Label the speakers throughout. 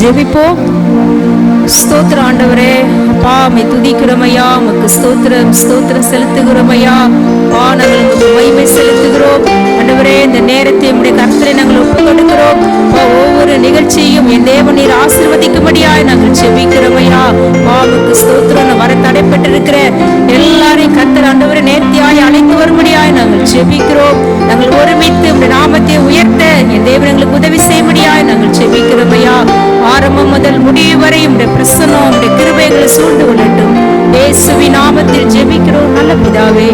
Speaker 1: ஜெபிப்போம். ஸ்தோத்திர ஆண்டவரே, அப்பா உம்மை துதிக்கிறோம் ஐயா, உமக்கு ஸ்தோத்திரம் செலுத்துகிறோம் ஐயா. நாங்கள் உமக்கு மகிமை செலுத்துகிறோம் ஆண்டவரே. இந்த நேரத்தை உம்முடைய கர்த்தரை நாங்கள் ஒப்புக் கொடுக்கிறோம். ஒவ்வொரு நிகழ்ச்சியும் என் தேவன் நீர் ஆசீர்வதிக்கும்படியாய் நாங்கள் ஜெபிக்கிறோம் ஐயா. உமக்கு ஸ்தோத்திரம். வர தடைப்பட்டிருக்கிற எல்லாரையும் கர்த்தர் ஆண்டவரே நேர்த்தியாய் அழைத்து வரும்படியாய் நாங்கள் ஜெபிக்கிறோம். நாங்கள் ஒருமித்து உம்முடைய நாமத்தை உயர்த்த என் தேவன் எங்களுக்கு உதவி செய்யும்படியாய் நாங்கள் ஜெபிக்கிறோம் ஐயா. ஆரம்பம் முதல் முடிவு வரை உம்முடைய பிரசன்னம் உம்முடைய கிருபைகளை சூழ்ந்து கொள்ளட்டும். இயேசுவின் நாமத்தில் ஜெபிக்கிறோம் நல்ல பிதாவே.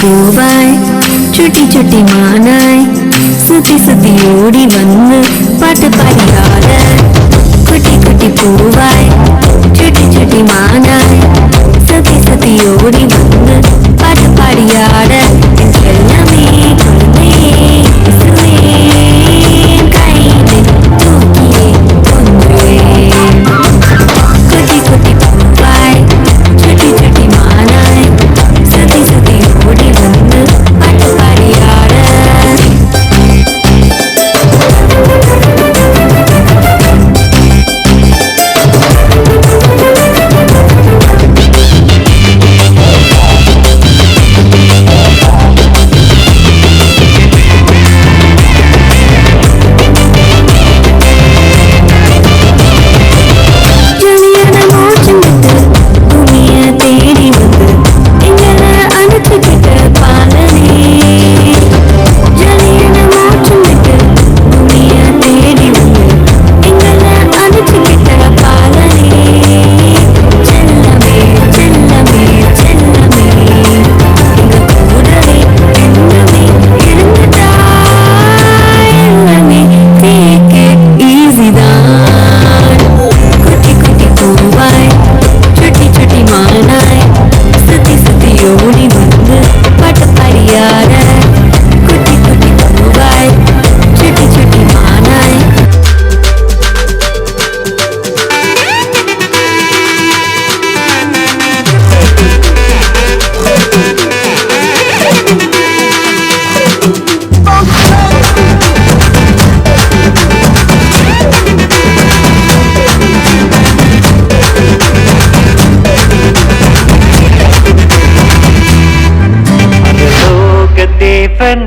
Speaker 2: பூவாய் சுட்டி சுட்டி மானாய் சுத்தி சுத்தி ஓடி வந்து பாட்டு பாடியாட. குட்டி குட்டி பூவாய் சுட்டி சுட்டி மானாய் சுத்தி சுத்தி ஓடி வந்து பாட்டு பாடியாட. எல்லாமே குழந்தையே இசுவே கைது தூக்கியே கொன்றுவே. குட்டி குட்டி பூவாய் சுட்டி சுட்டி மானாய் சுத்தி சுத்தி ஓடி வந்து பாட்டு பாடியாட.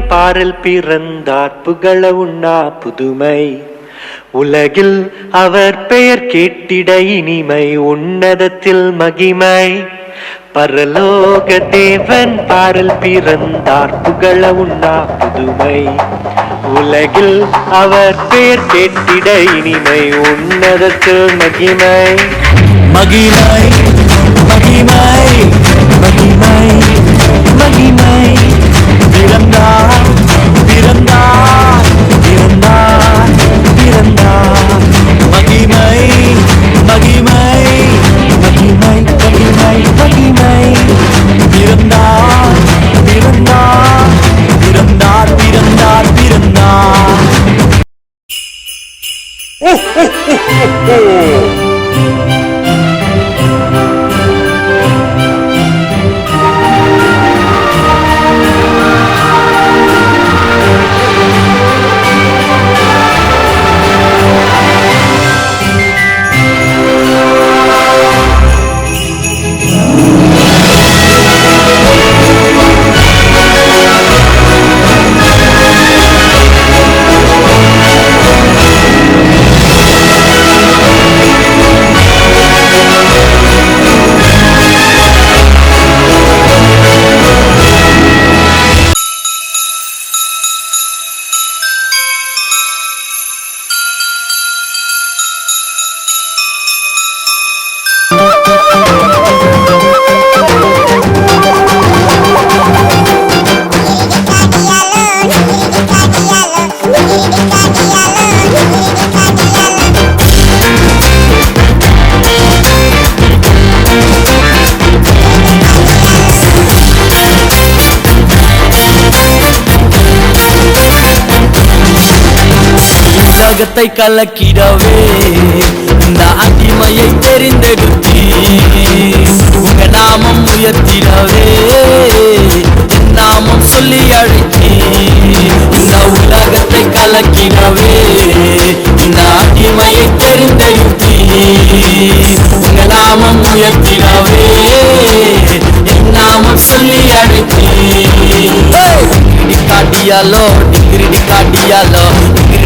Speaker 3: பாரில் பிறந்தார் புகழ உண்ணா புதுமை. உலகில் அவர் பெயர் கேட்டிட இனிமை, உன்னதத்தில் மகிமை. பரலோக தேவன் பாரில் பிறந்தார் புகழ உண்ணா புதுமை. உலகில் அவர் பெயர் கேட்டிட இனிமை, உன்னதத்தில் மகிமை. மகிமை மகிமை மகிமை மகிமை. பிறந்தார் பிறந்தார் பிறந்தார் பிறந்தார். மகிமை மகிமை மகிமை மகிமை மகிமை. பிறந்தார் பிறந்தார் பிறந்தார் பிறந்தார் பிறந்தார்.
Speaker 4: உலகத்தை கலக்கிடவே இந்த அடிமையை தெரிந்தெடுத்தீ. உங்க நாமம் உயர்த்திடவே என் நாமம் சொல்லி அழைத்தீ. இந்த உலகத்தை கலக்கிடவே இந்த அடிமையை தெரிந்தெடுத்தீ. உங்க நாமம் உயர்த்திடவே என் நாமம் சொல்லி அழைத்தீ. Dicardialo, dicardialo,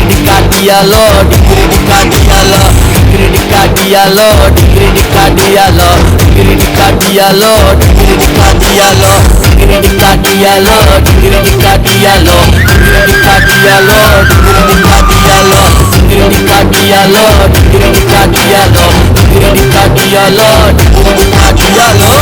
Speaker 4: dicardialo, dicardialo, dicardialo, dicardialo, dicardialo, dicardialo, dicardialo, dicardialo, dicardialo, dicardialo, dicardialo, dicardialo.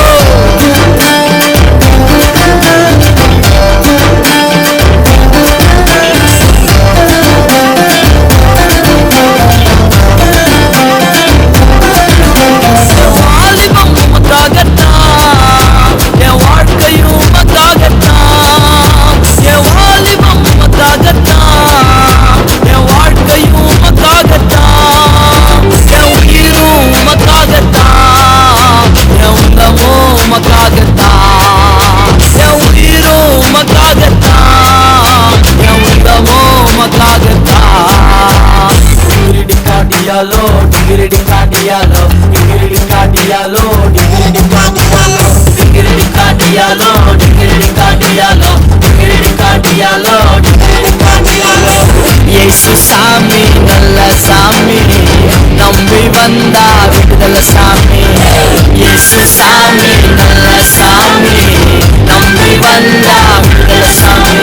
Speaker 4: இயேசு சாமி நல்ல சாமி, நம்பி வந்தா விடுதலை சாமி. இயேசு சாமி நல்ல சாமி, நம்பி வந்தா விடுதலை சாமி.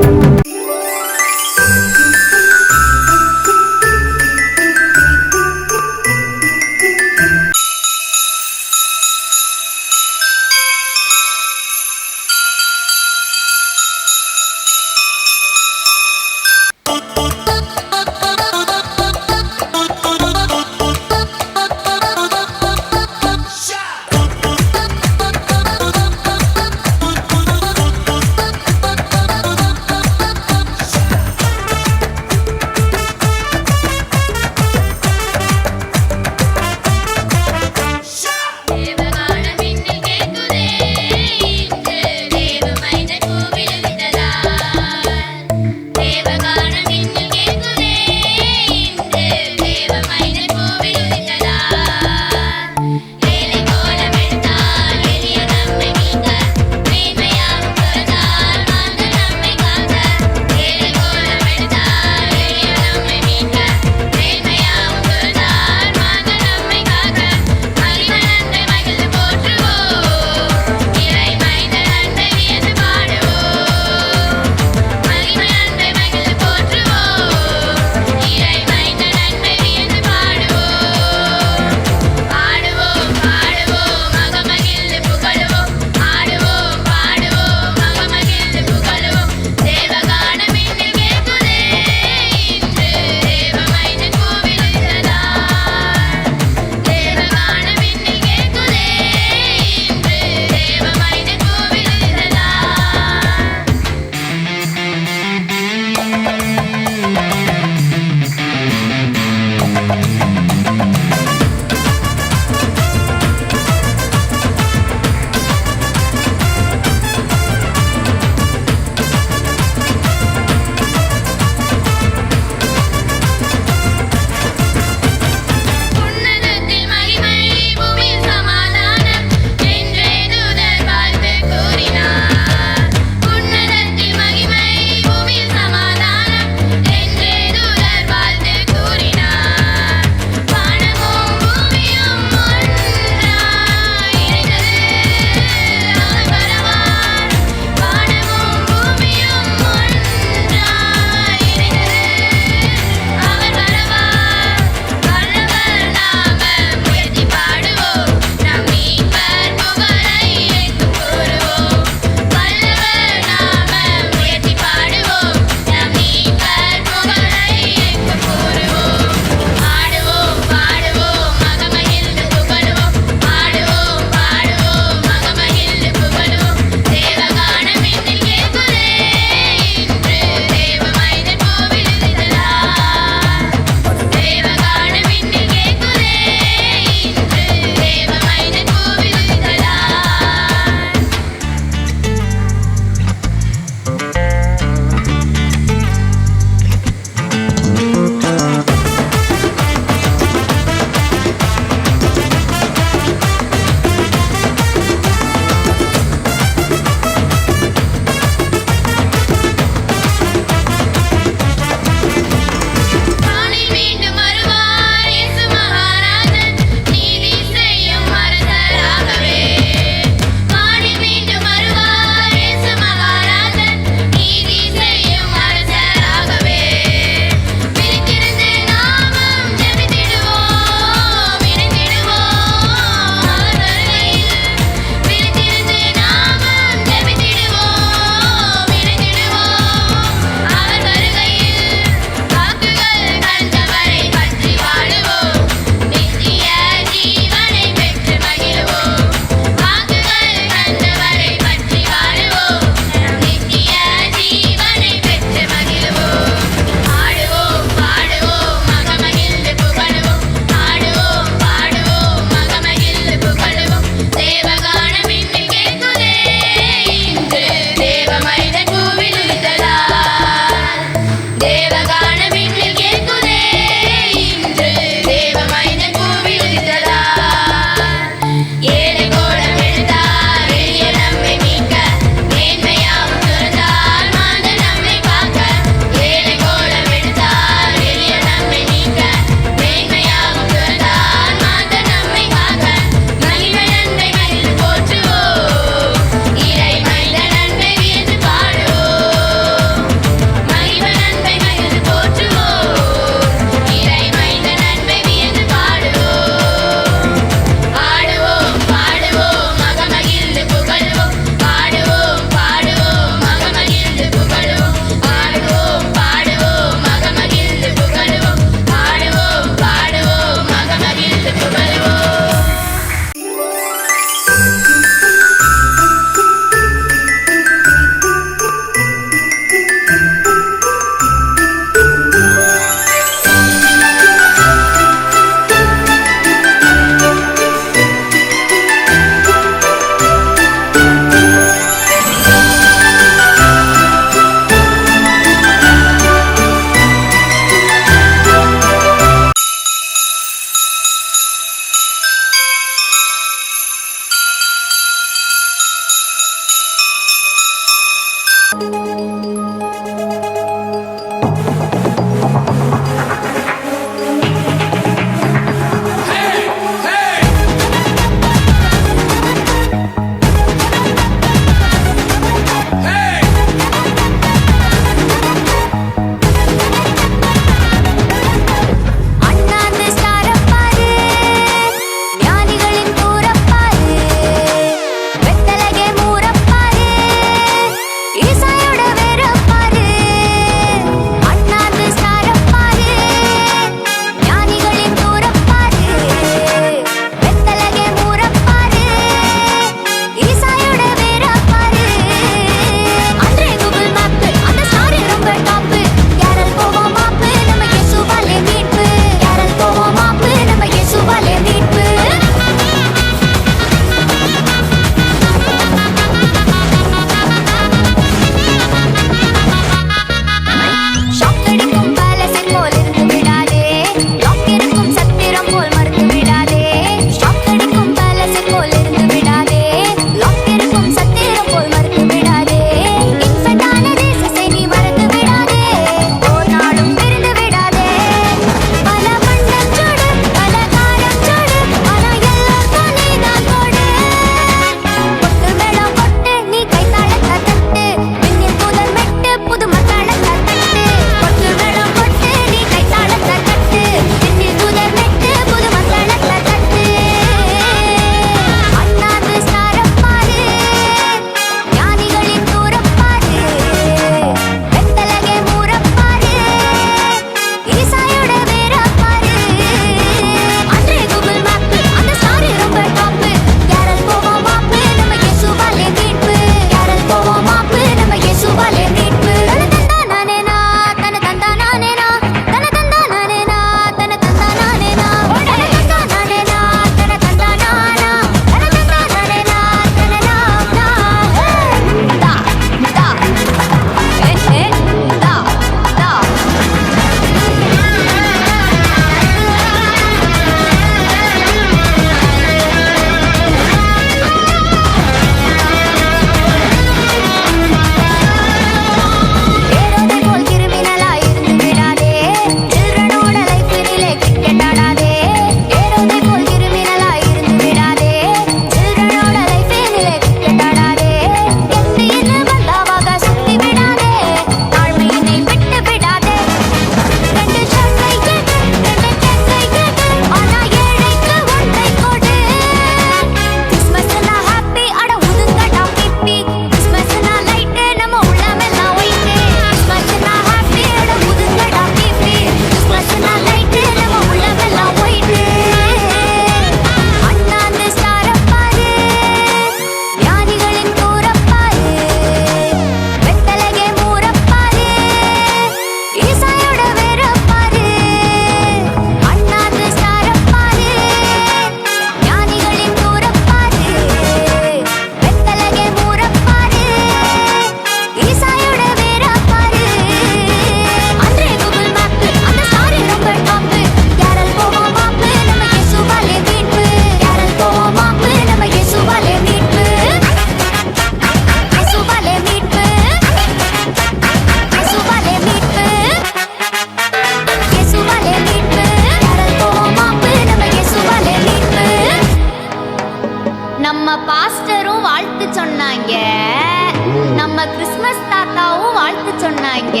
Speaker 5: சொன்னாங்க,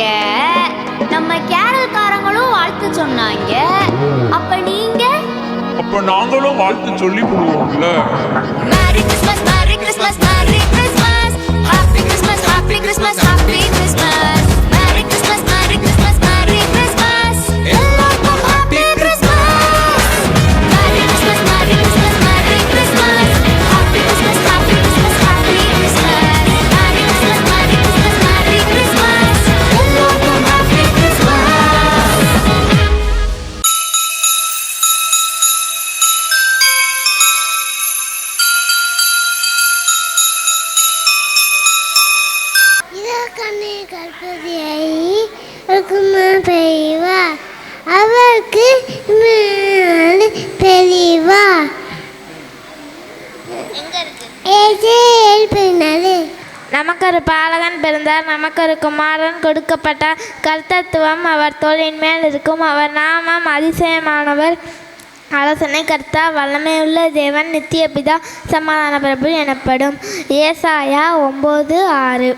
Speaker 5: நம்ம கேரல்காரங்களும் வாழ்த்து சொன்னாங்க. அப்ப நீங்க?
Speaker 6: அப்ப நாங்களும் வாழ்த்து சொல்லி போடுவோம்ல.
Speaker 5: Merry Christmas, merry Christmas, merry Christmas, happy Christmas, happy Christmas, happy Christmas, merry Christmas, merry Christmas, merry Christmas, எல்லாருக்கும் happy Christmas. Merry Christmas, merry Christmas, merry Christmas, happy Christmas, happy Christmas, happy Christmas, merry Christmas, merry Christmas, merry Christmas, எல்லாருக்கும் happy Christmas.
Speaker 7: இதற்கண்ணே கற்பதியை பெரியவா அவருக்கு பெரியவா பின்னாலே
Speaker 8: நமக்கு ஒரு பாலகன் பிறந்தார், நமக்கு ஒரு குமாரன் கொடுக்கப்பட்டார். கர்த்தத்துவம் அவர் தோளின் மேல் இருக்கும். அவர் நாமம் அதிசயமானவர், ஆலோசனை கர்த்தா, வல்லமையுள்ள தேவன், நித்திய பிதா, சமாதான பிரபு எனப்படும். ஏசாயா 9:6.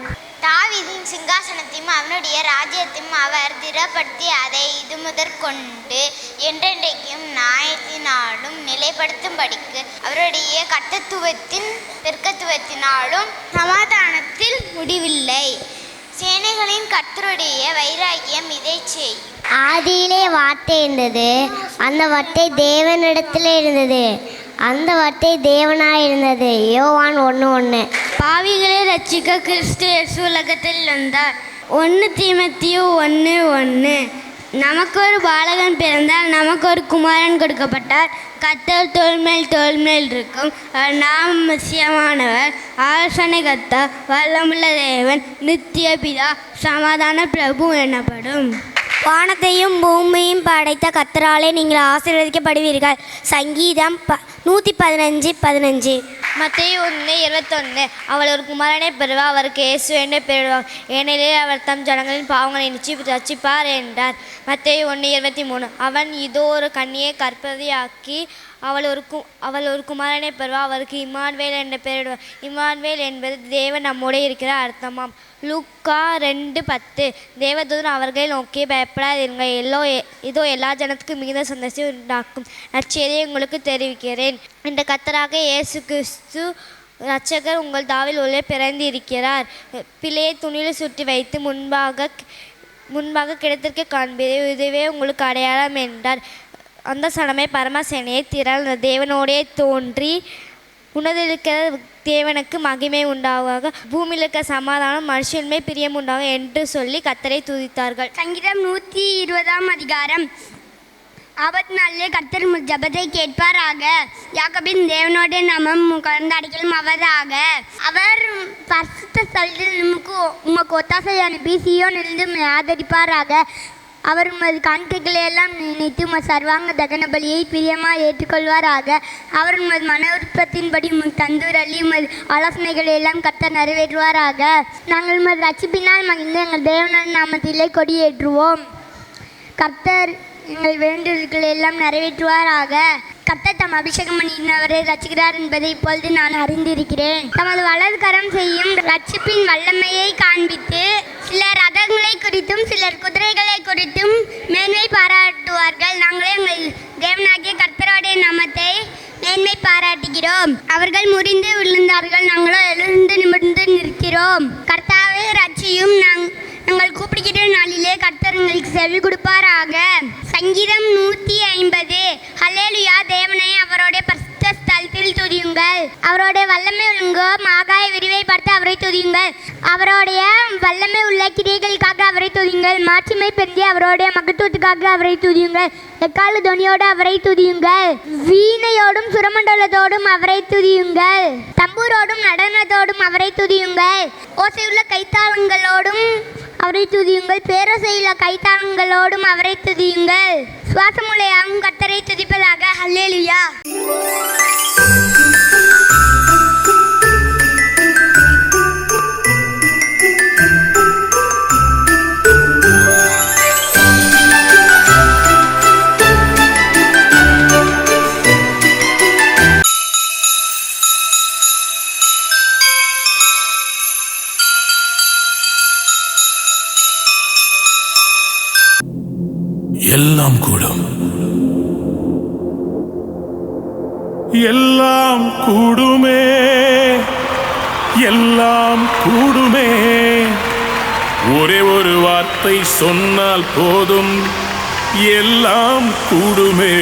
Speaker 5: தாவீதின் சிங்காசனத்தையும் அவனுடைய ராஜ்யத்தையும் அவர் திடப்படுத்தி அதை இது முதற்கொண்டு என்றென்றைக்கும் நியாயத்தினாலும் நிலைப்படுத்தும்படிக்கு அவருடைய கர்த்தத்துவத்தின் பெருக்கத்துவத்தினாலும் சமாதானத்தில் முடிவில்லை. சேனைகளின் கர்த்தருடைய வைராக்கியம் இதை செய்.
Speaker 7: ஆதியிலே வார்த்தை இருந்தது, அந்த வார்த்தை தேவனிடத்தில் இருந்தது, அந்த வார்த்தை தேவனாயிருந்தது. யோவான் 1:1.
Speaker 8: பாவிகளை ரட்சிக்க கிறிஸ்து இயேசு உலகத்தில் வந்தார். 1 தீமோத்தேயு 1:1. நமக்கு ஒரு பாலகன் பிறந்தால், நமக்கு ஒரு குமாரன் கொடுக்கப்பட்டார். கர்த்தர் தோள் மேல் இருக்கும். நாம் மெசியமானவர், ஆலோசனை கர்த்தா, வல்லமுள்ள தேவன், நித்திய பிதா, சமாதான பிரபு எனப்படும்.
Speaker 7: வானத்தையும் பூமியையும் படைத்த கர்த்தராலே நீங்கள் ஆசீர்வதிக்கப்படுவீர்கள். சங்கீதம் 115:15.
Speaker 8: மத்தேயு 1:21. அவள் ஒரு குமாரனை பெறுவார், அவருக்கு இயேசு என்று பெறுவார், ஏனெனில் அவர் தம் ஜனங்களின் பாவங்களை ரட்சிப்பார் என்றார். மத்தேயு 1:23. அவன் இதோ ஒரு கன்னியை கர்ப்பவதியாக்கி அவள் ஒரு குமாரனை பெறுவார், அவருக்கு இம்மானுவேல் என்று பெயரிடுவார். இம்மானுவேல் என்பது தேவன் நம்மோடு இருக்கிற அர்த்தமாம். லூக்கா 2:10. தேவதூதன் அவர்களை நோக்கி, பயப்படாதீர்கள், இதோ எல்லா ஜனத்துக்கும் மிகுந்த சந்தோஷத்தை உண்டாக்கும் நற்செய்தியை உங்களுக்கு தெரிவிக்கிறேன். இந்த கர்த்தராக இயேசு கிறிஸ்து இரட்சகர் உங்கள் தாவில் உள்ளே பிறந்து இருக்கிறார். பிள்ளையை துணியில் சுற்றி வைத்து முன்பாக கிடத்திற்கு காண்பீர்கள், இதுவே உங்களுக்கு அடையாளம் என்றார். அந்த சனமே பரமசேனையை திரள் தேவனோடே தோன்றி, உணர்ந்திருக்கிற தேவனுக்கு மகிமை உண்டாக, பூமியில் இருக்க சமாதானம் மனுஷன்மை பிரியம் உண்டாக என்று சொல்லி கர்த்தரை துதித்தார்கள்.
Speaker 9: சங்கீதம் 120 ஆபத்து நாளில் கர்த்தர் ஜெபத்தை கேட்பாராக. யாக்கோபின் தேவனோட நாமம் கலந்து அடிக்கலும் அவராக. அவர் பரிசுத்த ஸ்தலத்தில் உமக்கு ஒத்தாசை அனுப்பி சீயோனிலிருந்து ஆதரிப்பாராக. அவர் உமது காணிக்கைகளை எல்லாம் நினைத்து உமது சர்வாங்க தகன பலியை பிரியமாக ஏற்றுக்கொள்வாராக. அவர் உமது மன விருப்பத்தின்படி உமது தந்துரள்ளி உமது ஆலோசனைகளை எல்லாம் கர்த்தர் நிறைவேற்றுவாராக. நாங்கள் உமது ரட்சிப்பினால் மகிழ்ந்து எங்கள் தேவனின் நாமத்திலே கொடியேற்றுவோம். கர்த்தர் எங்கள் வேண்டுதல்களை எல்லாம் நிறைவேற்றுவாராக. கர்த்தர் தம் அபிஷேகம் பண்ணினவரை ரட்சிக்கிறார் என்பதை இப்பொழுது நான் அறிந்திருக்கிறேன். தமது வலது கரம் செய்யும் ரட்சிப்பின் வல்லமையை காண்பித்து சிலர் ரதங்களை குறித்தும் சிலர் குதிரைகளை குறித்தும் மேன்மை பாராட்டுவார்கள். நாங்களே எங்கள் தேவனாகிய கர்த்தருடைய நாமத்தை மேன்மை பாராட்டுகிறோம். அவர்கள் முறிந்து விழுந்தார்கள், நாங்களோ எழுந்து நிமிர்ந்து நிற்கிறோம். கர்த்தாவே ரட்சியும், நாங்கள் கூப்பிடுகிற நாளிலே கர்த்தர் எங்களுக்கு செவி கொடுப்பாராக. சங்கீதம் 150. ஹல்லேலூயா, தேவனை அவருடைய பரிசுத்த ஸ்தலத்தில் துதியுங்கள். அவருடைய வல்லமை உள்ள ஆகாய விரிவை பார்த்து அவரை துதியுங்கள். அவருடைய வல்லமை உள்ள கிரியைகளுக்காக அவரை துதியுங்கள். மாட்சிமை பெருந்தி அவருடைய மகத்துவத்துக்காக அவரை துதியுங்கள். எக்கால துணியோடு அவரை துதியுங்கள். வீணையோடும் சுரமண்டலத்தோடும் அவரை துதியுங்கள். தம்பூரோடும் நடனத்தோடும் அவரை துதியுங்கள். ஓசையுள்ள கைத்தாளங்களோடும் அவரை துதியுங்கள். பேரோசையுள்ள கைத்தாளங்களோடும் அவரை துதியுங்கள். சுவாசமுலையாகவும் கர்த்தரை துதிப்பதாக. ஹல்லேலூயா.
Speaker 6: எல்லாம் கூடும், எல்லாம் கூடுமே, எல்லாம் கூடுமே. ஒரே ஒரு வார்த்தை சொன்னால் போதும், எல்லாம் கூடுமே.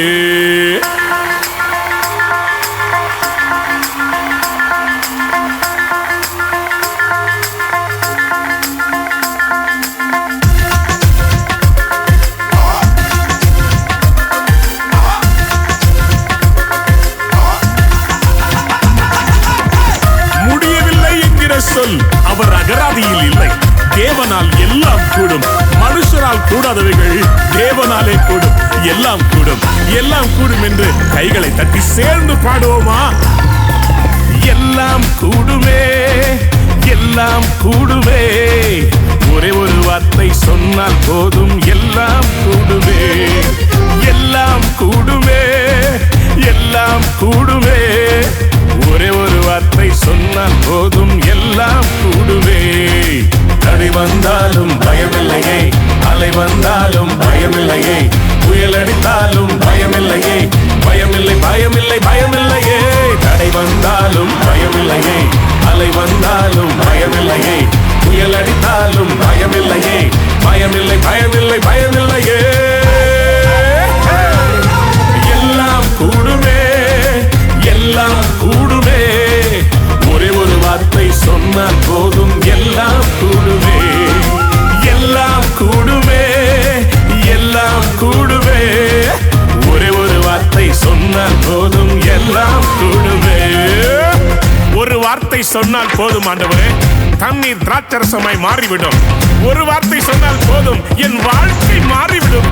Speaker 6: சொல் அவர் அகராதியில் இல்லை. தேவனால் எல்லாம் கூடும். மனுஷரால் கூடாதவைகள் தேவனாலே கூடும். எல்லாம் கூடும், எல்லாம் கூடும் என்று கைகளை தட்டி சேர்ந்து பாடுவோமா? எல்லாம் கூடுமே, எல்லாம் கூடுமே. ஒரே ஒரு வார்த்தை சொன்னால் போதும் எல்லாம் கூடுமே. எல்லாம் கூடுமே, எல்லாம் கூடுமே. ஒரே ஒரு வார்த்தை சொன்னால் போதும் எல்லாம் கூடுமே. தடை வந்தாலும் பயமில்லையே, அலை வந்தாலும் பயமில்லையே, புயல் அடித்தாலும் பயமில்லையே, பயமில்லை பயமில்லை பயமில்லையே. தடை வந்தாலும் பயமில்லையே, அலை வந்தாலும் பயமில்லையே, புயல் அடித்தாலும் பயமில்லையே, பயமில்லை பயமில்லை பயமில்லையே. எல்லாம் கூடுமே, எல்லாம் கூடுமே. ஒரே ஒரு வார்த்தை சொன்னால் போதும் எல்லாம் கூடுமே. எல்லாம் கூடுமே, எல்லாம் கூடுமே. ஒரே ஒரு வார்த்தை சொன்னால் போதும் எல்லாம் கூடுமே. ஒரு வார்த்தை சொன்னால் போதும் ஆண்டவரே, தண்ணீர் திராட்சரசமாய் மாறிவிடும். ஒரு வார்த்தை சொன்னால் போதும் என் வாழ்க்கை மாறிவிடும்.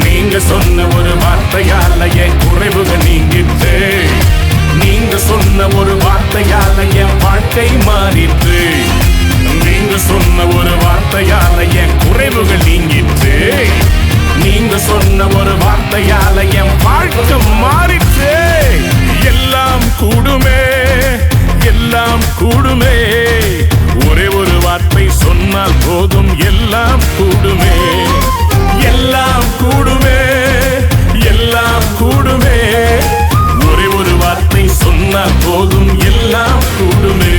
Speaker 6: நீங்க சொன்ன ஒரு வார்த்தையால என் குறைவுகள் நீங்கிட்டு, நீங்க சொன்ன ஒரு வார்த்தையால என் வாழ்க்கை மாறிட்டு. நீங்க சொன்ன ஒரு வார்த்தையால என் குறைவுகள் நீங்கிட்டு, நீங்க சொன்ன ஒரு வார்த்தையால என் வாழ்க்கை மாறிட்டு. எல்லாம் கூடுமே, எல்லாம் கூடுமே. ஒரே ஒரு வார்த்தை சொன்னால் போதும் எல்லாம் கூடுமே. எல்லாம் கூடுமே, எல்லாம் கூடுமே. ஒரே ஒரு வார்த்தை சொன்னால் போதும் எல்லாம் கூடுமே.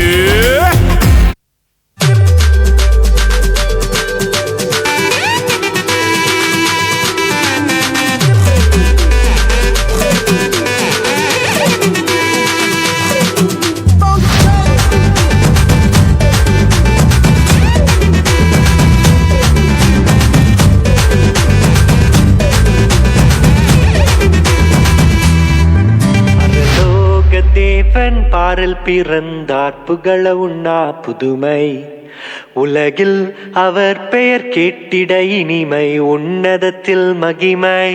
Speaker 3: தேவன் பாரில் பிறந்தார், புகழ உண்ணா புதுமை. உலகில் அவர் பெயர் கேட்டிட இனிமை, உன்னதத்தில் மகிமை.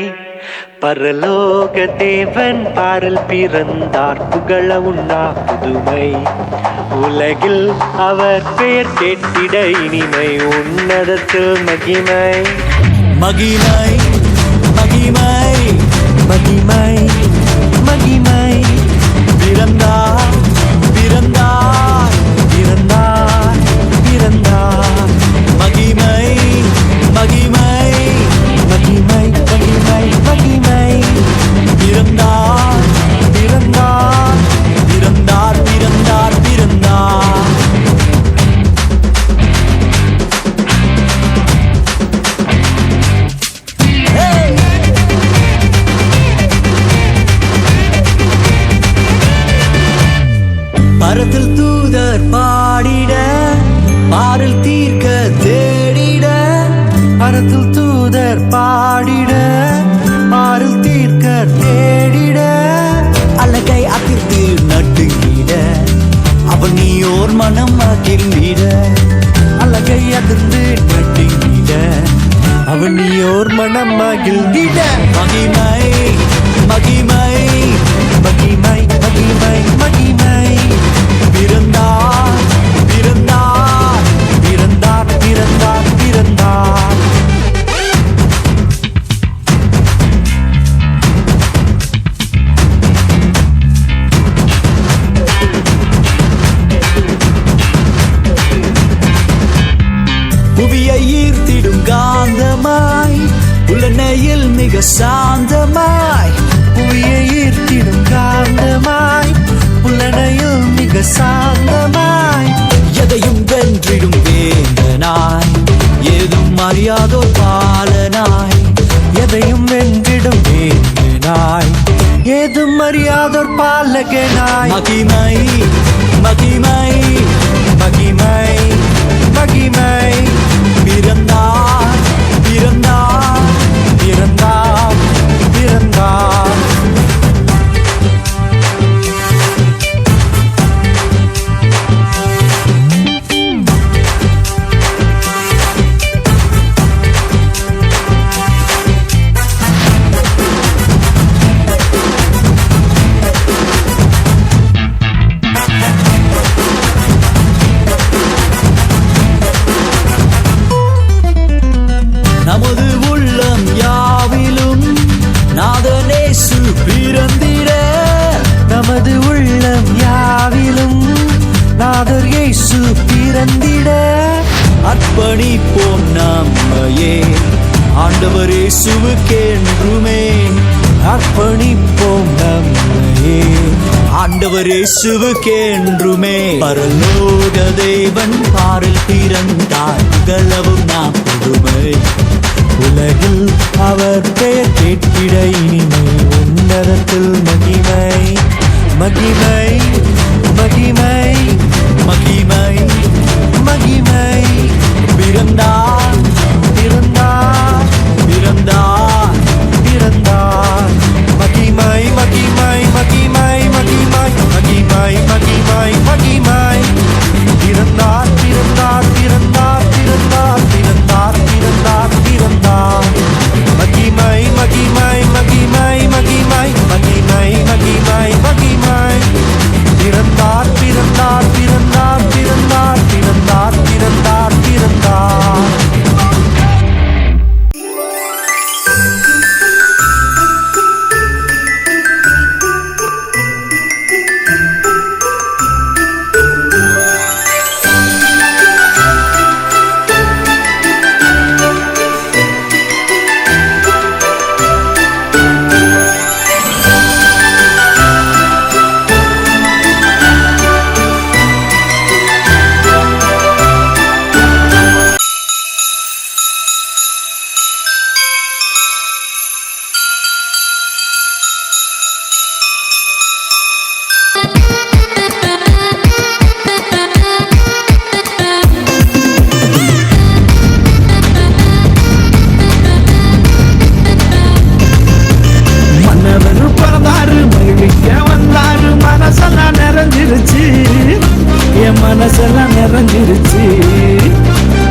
Speaker 3: பரலோக தேவன் பாரில் பிறந்தார், புகழ உண்ணா புதுமை. உலகில் அவர் பெயர் கேட்டிட இனிமை, உன்னதத்தில் மகிமை.
Speaker 4: மகிமை மகிமை
Speaker 3: மகிமை மகிமை.
Speaker 4: பிறந்தார் பிறந்தார்
Speaker 3: பிறந்தார் பிறந்தார்.
Speaker 4: மகிமை மகிமை
Speaker 3: மகிமை மகிமை மகிமை.
Speaker 4: பிறந்தார்
Speaker 3: பிறந்தார்
Speaker 4: பிறந்தார் பிறந்தார் பிறந்தார். பரத்தில் தூதர் பாடிட, பாரில் தீர்க்க தேடிட.
Speaker 3: பரத்தில் தூதர் பாடிட, பாரில் தீர்க்க தேடிட.
Speaker 4: அலகை அதிர்ந்து நட்டுங்கிட, அவன் நீயோர் மனம் மகிழ்ந்திட.
Speaker 3: அலகை அதிர்ந்து நட்டுங்கிட, அவன் நீயோர் மனம் மகிழ்ந்திட.
Speaker 4: மகிமை மகிமை
Speaker 3: மகிமை மகிமை மகிமை.
Speaker 4: பிறந்தார் பிறந்தார்
Speaker 3: பிறந்தார் பிறந்தார் பிறந்தார்.
Speaker 4: புவியை ஈர்த்திடும் காந்தமாய், உலனையில் மிக சாந்தமாய்.
Speaker 3: புவியை ஈர்த்திடும் காந்தமாய், புலனையில் மிக சாந்தமாய்.
Speaker 4: எதையும் வென்றிடும் வேந்தனாய், ஏதும் அறியாதோர் பாலனாய்.
Speaker 3: எதையும் வென்றிடும் வேந்தனாய் ஏதும் அறியாதோர் பாலகனாய்
Speaker 4: மகிமை மகிமை
Speaker 3: மகிமை மகிமை
Speaker 4: பிறந்தார் பிறந்தார்
Speaker 3: பிறந்தார் பிறந்தார்
Speaker 4: நமது உள்ளம் யாவிலும் நாதனேசு பிறந்திட
Speaker 3: நமது உள்ளம் யாவிலும் நாதர் இயேசு பிறந்திட
Speaker 4: அர்ப்பணிப்போம் நம்மையே ஆண்டவர் இயேசுவுக்கென்றுமே
Speaker 3: அர்ப்பணிப்போம் நம்மையே
Speaker 4: ஆண்டவர் இயேசுவுக்கென்றுமே பரலோக தேவன் பாரில் பிறந்தார் புகழவும் நாம் புதுமை
Speaker 3: உலகில் அவர் பெயர் கேட்கிட இனிமை உன்னதத்தில் மகிமை மகிமை மகிமை
Speaker 4: மகிமை
Speaker 3: மகிமை
Speaker 4: பிறந்தார்
Speaker 3: பிறந்தார்
Speaker 4: பிறந்தார்
Speaker 3: பிறந்தார் மகிமை மகிமை மகிமை மகிமை மகிமை மகிமை மகிமை பிறந்தார் பிறந்தார் பிறந்தார் பிறந்தார் பிறந்தார் பிறந்தார் பிறந்தார் மகிமை மகிமை மகிமை மகிமை மகிமை மகிமை மகிமை பிறந்தார் பிறந்தார் பிறந்தார் பிறந்தார் பிறந்தார் பிறந்தார் பிறந்தார்
Speaker 10: மனசெல்லாம் நிறைஞ்சிருச்சு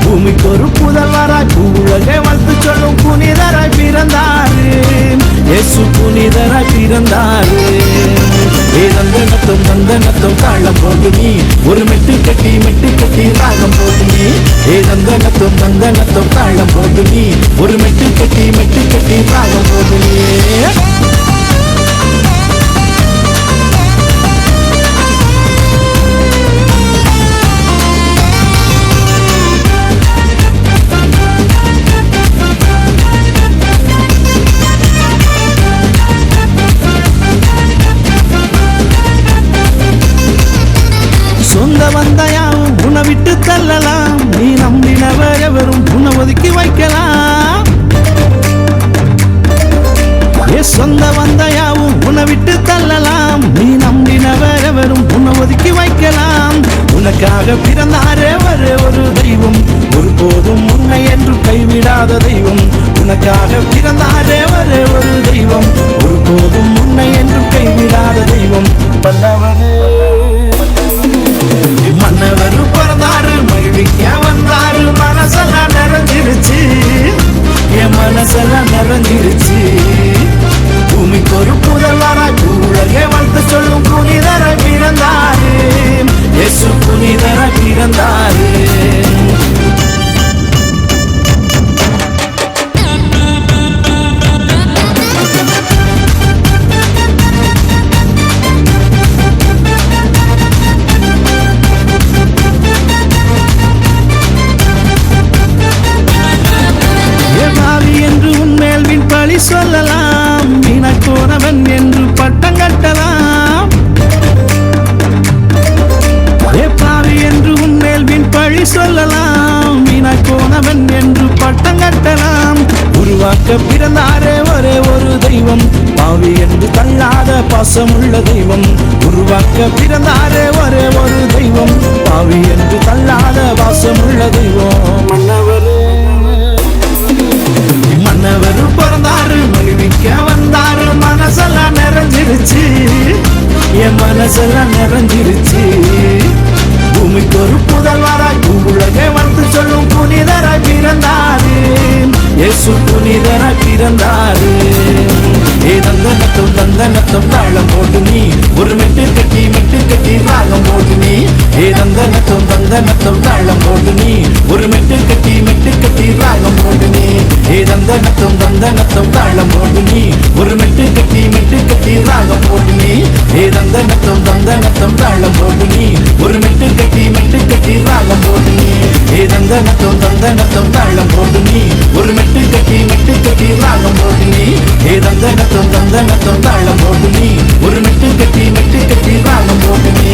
Speaker 10: பூமிக்கு ஒரு புதல்வராய் பூவுலகை வாழ்த்து சொல்லும் புனிதராய் பிறந்தாரு இயேசு புனிதராய் பிறந்தாரு ஏதந்தனத்தும் வந்தனத்தும் தாளம் போது நீ ஒரு மெட்டு கட்டி ராகம் போது நீ ஏதந்தனத்தும் வந்தனத்தும் தாளம் போது நீ ஒரு மெட்டு கட்டி ராகம் போது நீ சொந்த வந்தையாவும் உன விட்டு தள்ளலாம் நீ நம்பினவரை வெறும் உன ஒதுக்கி வைக்கலாம் சொந்த வந்தையாவும் உன விட்டு தள்ளலாம் நீ நம்பினவரை வெறும் உன ஒதுக்கி வைக்கலாம் உனக்காக பிறந்தாரே ஒரு தெய்வம் ஒருபோதும் உன்னை என்று கைவிடாத தெய்வம் உனக்காக பிறந்தாரே ஒரு தெய்வம் ஒருபோதும் உன்னை என்று கைவிடாத தெய்வம் வல்லவனே மன்னவர் பிறந்தாரு மகிழ்விக்க வந்தாரு மனசெல்லாம் நிறைஞ்சிருச்சு என் மனசெல்லாம் நிறைஞ்சிருச்சு பூமிக்கு ஒரு புதல்வராய் பூவுலகை வாழ்த்து சொல்லும் புனிதராய் பிறந்தாரு இயேசு புனிதராய் பிறந்தாரு என்று உன்மேல் விண்ப உருவாக்க பிறந்தாரே ஒரே ஒரு தெய்வம், பாவி என்று தள்ளாத பாசமுள்ள தெய்வம். உருவாக்க பிறந்தாரே ஒரே ஒரு தெய்வம், பாவி என்று தள்ளாத பாசமுள்ள தெய்வம். மன்னவர் பிறந்தாரு, மகிழ்விக்க வந்தாரு, மனசெல்லாம் நிறைஞ்சிருச்சு, என் மனசெல்லாம் நிறைஞ்சிருச்சு. பூமிக்கு ஒரு புதல்வராய் உலகே வந்து சொல்லும் புனிதராய் பிறந்தாரு, இயேசு புனிதராய் பிறந்தாரு. தந்தனத்தும் தந்தனத்தும் தாளம் போட்டு நீ ஒரு மெட்டு கட்டி ராகம் போட்டு நீ. தந்தனத்தும் தந்தனத்தும் தாளம் போட்டு நீ ஒரு மெட்டு கட்டி ராகம் போட்டு நீ. தந்தனத்தும் தந்தனத்தும் தாளம் போட்டு நீ ஒரு மெட்டு கட்டி ராகம் போட்டு நீ. தந்தனத்தும் தந்தனத்தும் தாளம் போட்டு நீ ஒரு மெட்டு கட்டி ராகம் போட்டு நீ. தந்தனத்தும் தந்தனத்தும் தாளம் போட்டு நீ ஒரு மெட்டு கட்டி ராகம் போட்டு நீ. தந்தனத்தும் தந்தனத்தும் தாளம் போட்டு நீ ஒரு மெட்டு கட்டி ராகம் போட்டு நீ.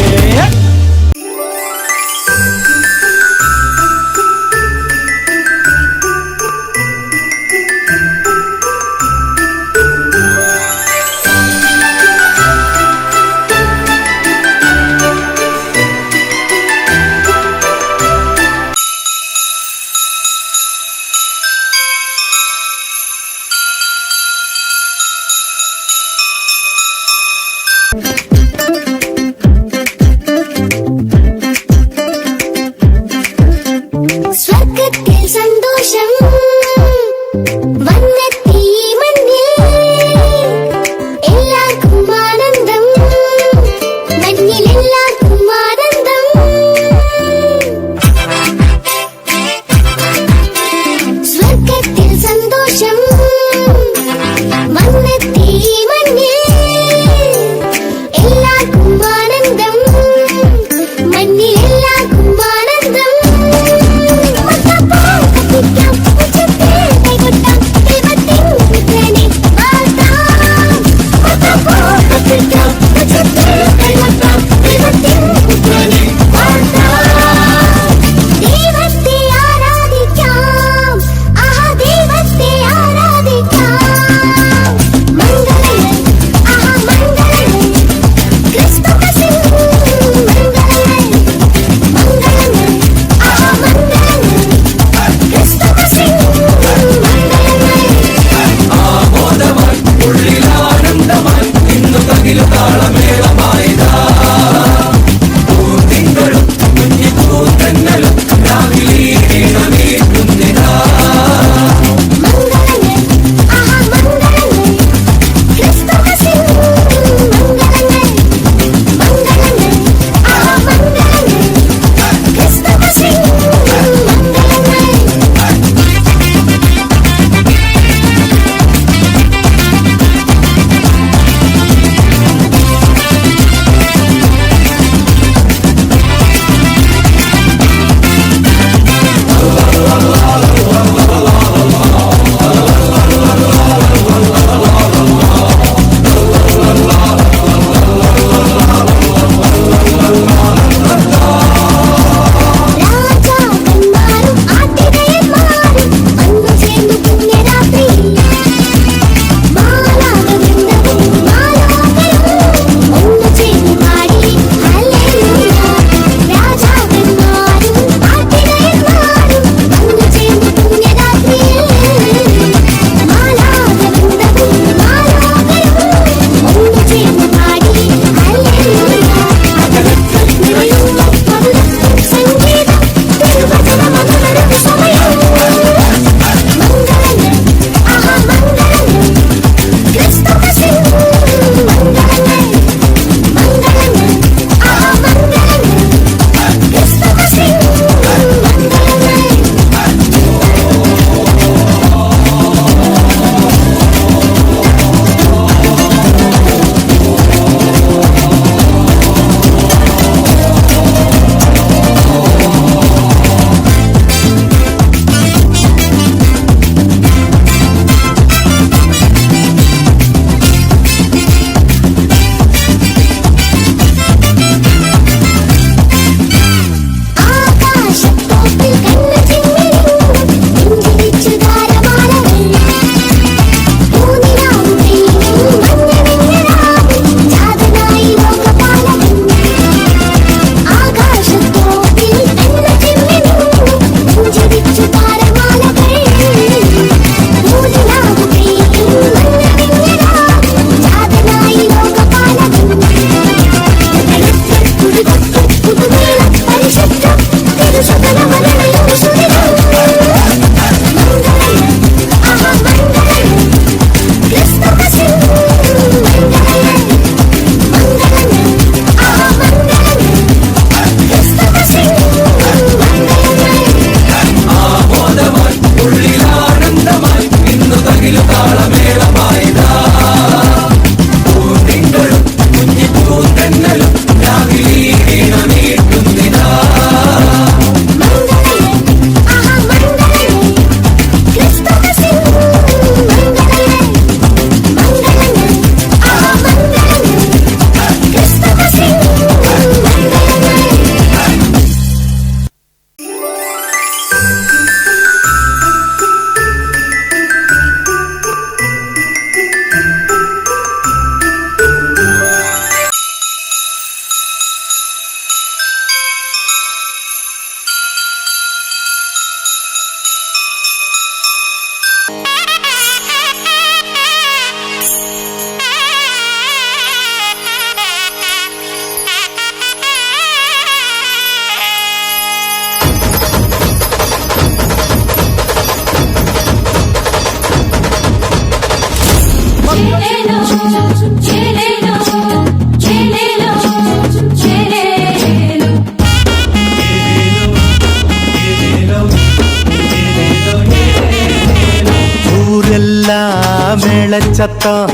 Speaker 3: ஊரெல்லாம் மேளச்சத்தம்,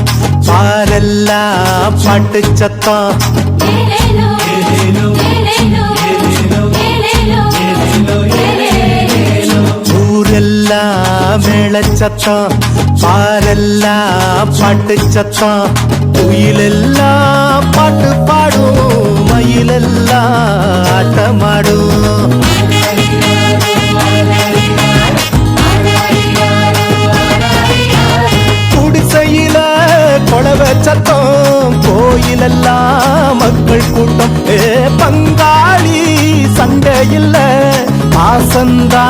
Speaker 3: பாரெல்லாம் பாட்டு சத்தம். ஊரெல்லாம் மேளச்சத்தம், பாரெல்லாம் பாட்டு சத்தம். குயிலெல்லாம் பாட்டு பாடும், மயிலெல்லாம் ஆட்டமாடும். குடிசையில கொளவ சத்தம், கோயிலெல்லாம் மக்கள் கூட்டம். பங்காளி சண்டை இல்ல, பாசந்தா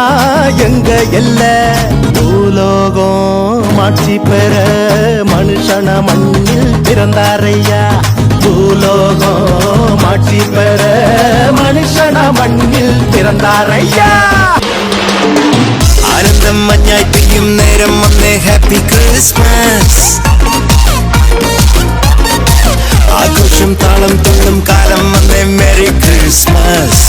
Speaker 3: எங்க எல்ல. பூலோகம் ஆட்சி பெற மனுஷன மண்ணில் பிறந்தாரையா. பூலோகம் ஆட்சி பெற மனுஷன மண்ணில் பிறந்தாரையா.
Speaker 11: ആനന്ദം മഞ്ഞായി പെയ്യും നേരം വന്നേ, ഹാപ്പി ക്രിസ്മസ്. ആഘോഷം താളം തുള്ളും കാലം വന്നേ, മെറി ക്രിസ്മസ്.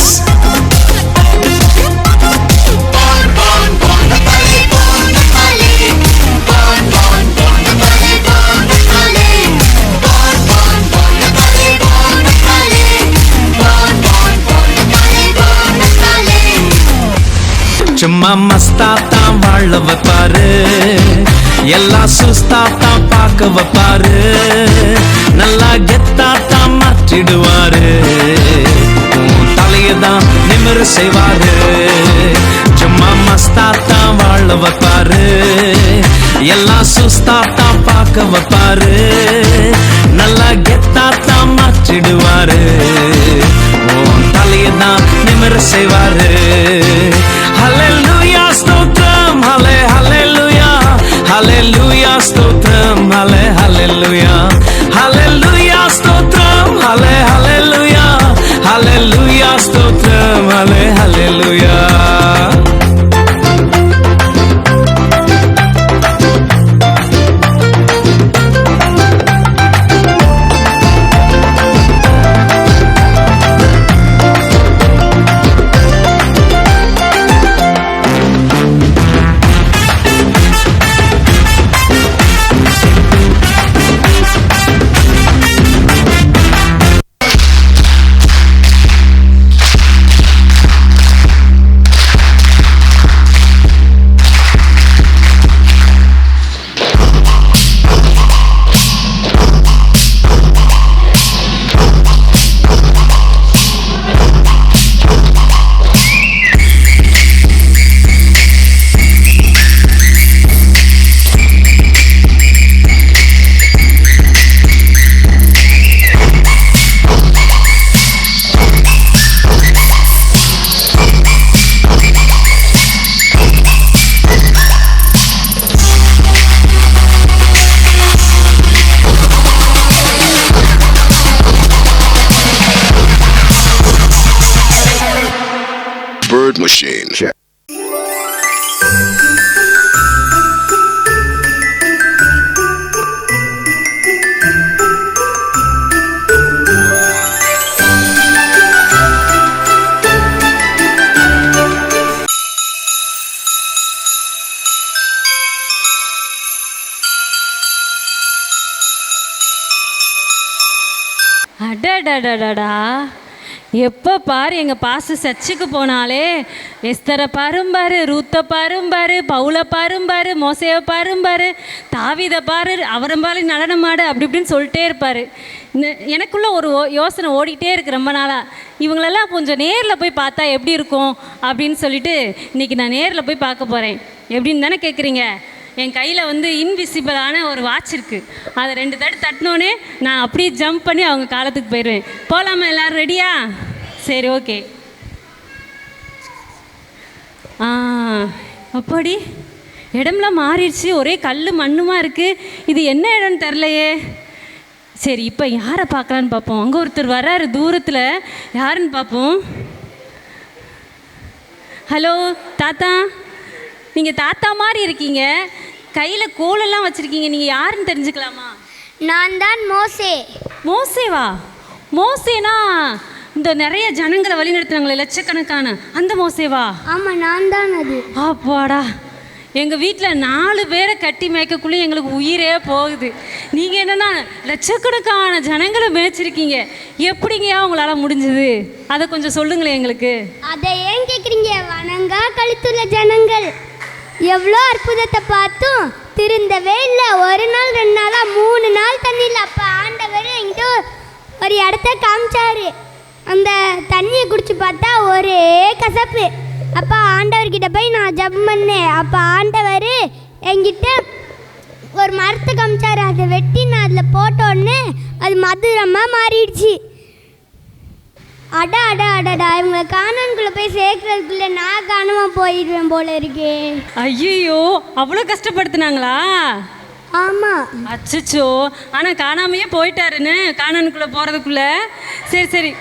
Speaker 4: சும்மா மஸ்தாத்தான் வாழ வைப்பாரு, எல்லாம் சுஸ்தாத்தான் பார்க்க வைப்பாரு, நல்லா கெத்தாத்தான் மாற்றிடுவாரு, தலையதான் நிமிர செய்வாரு. சும்மா மஸ்தாத்தான் வாழ வைப்பாரு, எல்லாம் சுஸ்தாத்தான் பார்க்க வைப்பாரு, நல்லா கெத்தாத்தான் மாற்றிடுவாரு, தலையதான் நிமிர செய்வாரு. Hallelujah, stotram, hallelujah, hallelujah, stotram, hallelujah, hallelujah, stotram, hallelujah, hallelujah, stotram, hallelujah.
Speaker 12: Bird machine. Check.
Speaker 1: அடடடடடா, எப்போ பாரு எங்கள் பாசு சர்ச்சுக்கு போனாலே எஸ்தரை பாரும்பாரு, ரூத்தை பாரும்பாரு, பவுலை பாரும்பாரு, மோசையை பாரும்பாரு, தாவீதை பாரு, அவரம்பாரு நடனமாடு அப்படி இப்படின்னு சொல்லிட்டே இருப்பார். எனக்குள்ள ஒரு யோசனை ஓடிக்கிட்டே இருக்கு ரொம்ப நாளாக. இவங்களெல்லாம் கொஞ்சம் நேரில் போய் பார்த்தா எப்படி இருக்கும் அப்படின்னு சொல்லிட்டு இன்றைக்கி நான் நேரில் போய் பார்க்க போகிறேன். எப்படின்னு தானே கேட்குறீங்க? என் கையில் வந்து இன்விசிபிளான ஒரு வாட்ச் இருக்குது. அதை 2 தட்டு தட்டினோன்னே நான் அப்படியே ஜம்ப் பண்ணி அவங்க காலத்துக்கு போயிடுவேன். போகலாமா எல்லோரும்? ரெடியா? சரி, ஓகே. அப்படி இடம்லாம் மாறிடுச்சு, ஒரே கல் மண்ணுமா இருக்குது. இது என்ன இடம்னு தெரிலையே. சரி, இப்போ யாரை பார்க்கலான்னு பார்ப்போம். அங்கே ஒருத்தர் வர்றாரு தூரத்தில், யாருன்னு பார்ப்போம். ஹலோ தாத்தா, நீங்கள் தாத்தா மாதிரி இருக்கீங்க, கையில் கோலெல்லாம் வச்சுருக்கீங்க, நீங்கள் யாருன்னு தெரிஞ்சுக்கலாமா?
Speaker 9: நான் தான் மோசே.
Speaker 13: மோசேவா? மோசேனா இந்த நிறைய ஜனங்களை வழிநடத்துனாங்களே லட்சக்கணக்கான அந்த மோசேவா?
Speaker 9: ஆமாம், நான் தான் அது.
Speaker 13: அப்பாடா, எங்கள் வீட்டில் 4 பேரை கட்டி மேய்க்கக்குள்ளே எங்களுக்கு உயிரே போகுது. நீங்கள் என்னென்னா லட்சக்கணக்கான ஜனங்களை மேய்ச்சிருக்கீங்க. எப்படிங்கயா உங்களால் முடிஞ்சது? அதை கொஞ்சம் சொல்லுங்களேன் எங்களுக்கு.
Speaker 9: அதை ஏன் கேட்குறீங்க? வணங்கா கழுத்துள்ள ஜனங்கள் எவ்வளோ அற்புதத்தை பார்த்தும் திருந்தவே இல்லை. 1 நாள் 2 நாளாக 3 நாள் தண்ணியில். அப்போ ஆண்டவர் என்கிட்ட ஒரு இடத்த காமிச்சாரு. அந்த தண்ணியை குடிச்சு பார்த்தா ஒரே கசப்பு. அப்போ ஆண்டவர்கிட்ட போய் நான் ஜெபம் பண்ணேன். அப்போ ஆண்டவர் என்கிட்ட ஒரு மரத்தை காமிச்சாரு. அதை வெட்டி நான் அதில் போட்டோடனே அது மதுரமாக மாறிடுச்சு. அடா அடா அடடா, இவங்களை காணான்குள்ளே போய் சேர்க்கறதுக்குள்ளே நான் காணாமல் போயிடுவேன் போல இருக்கே.
Speaker 13: ஐயோ, அவ்வளோ கஷ்டப்படுத்துனாங்களா?
Speaker 9: ஆமாம்.
Speaker 13: அச்சச்சோ, ஆனால் காணாமையே போயிட்டாருன்னு காணானுக்குள்ளே போகிறதுக்குள்ளே. சரி சரி,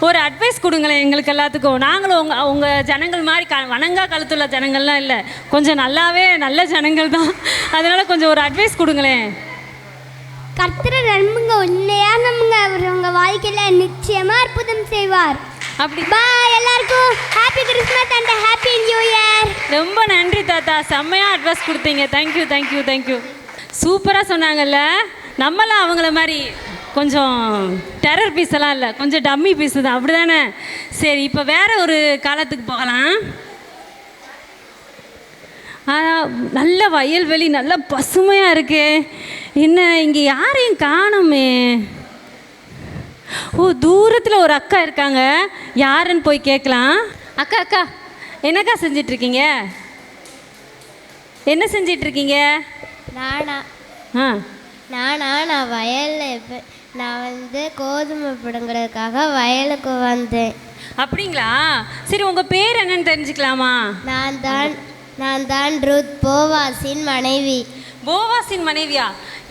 Speaker 13: ஒரு அட்வைஸ் கொடுங்களேன் எங்களுக்கு எல்லாத்துக்கும். நாங்களும் உங்கள் ஜனங்கள் மாதிரி வணங்கா கழுத்துள்ள ஜனங்கள்லாம் இல்லை, கொஞ்சம் நல்லாவே நல்ல ஜனங்கள் தான். அதனால் கொஞ்சம் ஒரு அட்வைஸ் கொடுங்களேன்.
Speaker 9: கர்த்தரை நம்புங்க, உண்மையாக நம்புங்க. அவர் உங்கள் வாழ்க்கையில் நிச்சயமாக அற்புதம் செய்வார்.
Speaker 13: அப்படி
Speaker 9: பாய் எல்லாருக்கும். Happy Christmas and happy new year.
Speaker 13: ரொம்ப நன்றி தாத்தா, செம்மையாக அட்வைஸ் கொடுத்தீங்க. Thank you thank you thank you. சூப்பராக சொன்னாங்கல்ல. நம்மளாம் அவங்கள மாதிரி கொஞ்சம் டெரர் பீஸ் எல்லாம் இல்லை, கொஞ்சம் டம்மி பீஸு தான், அப்படி தானே? சரி, இப்போ வேறு ஒரு காலத்துக்கு போகலாம். நல்ல வயல்வெளி, நல்ல பசுமையாக இருக்கு. என்ன இங்கே யாரையும் காணோமே? ஓ, தூரத்தில் ஒரு அக்கா இருக்காங்க. யாருன்னு போய் கேட்கலாம். அக்கா அக்கா, என்னக்கா செஞ்சிட்ருக்கீங்க? என்ன செஞ்சிட்ருக்கீங்க?
Speaker 14: நான் வயலில் நான் கோதுமை பிடுங்கிறதுக்காக வயலுக்கு வந்தேன்.
Speaker 13: அப்படிங்களா? சரி, உங்கள் பேர் என்னன்னு தெரிஞ்சுக்கலாமா?
Speaker 14: நான் தான் ரூத், போவாசின் மனைவி.
Speaker 13: போவாசின் மனைவியா?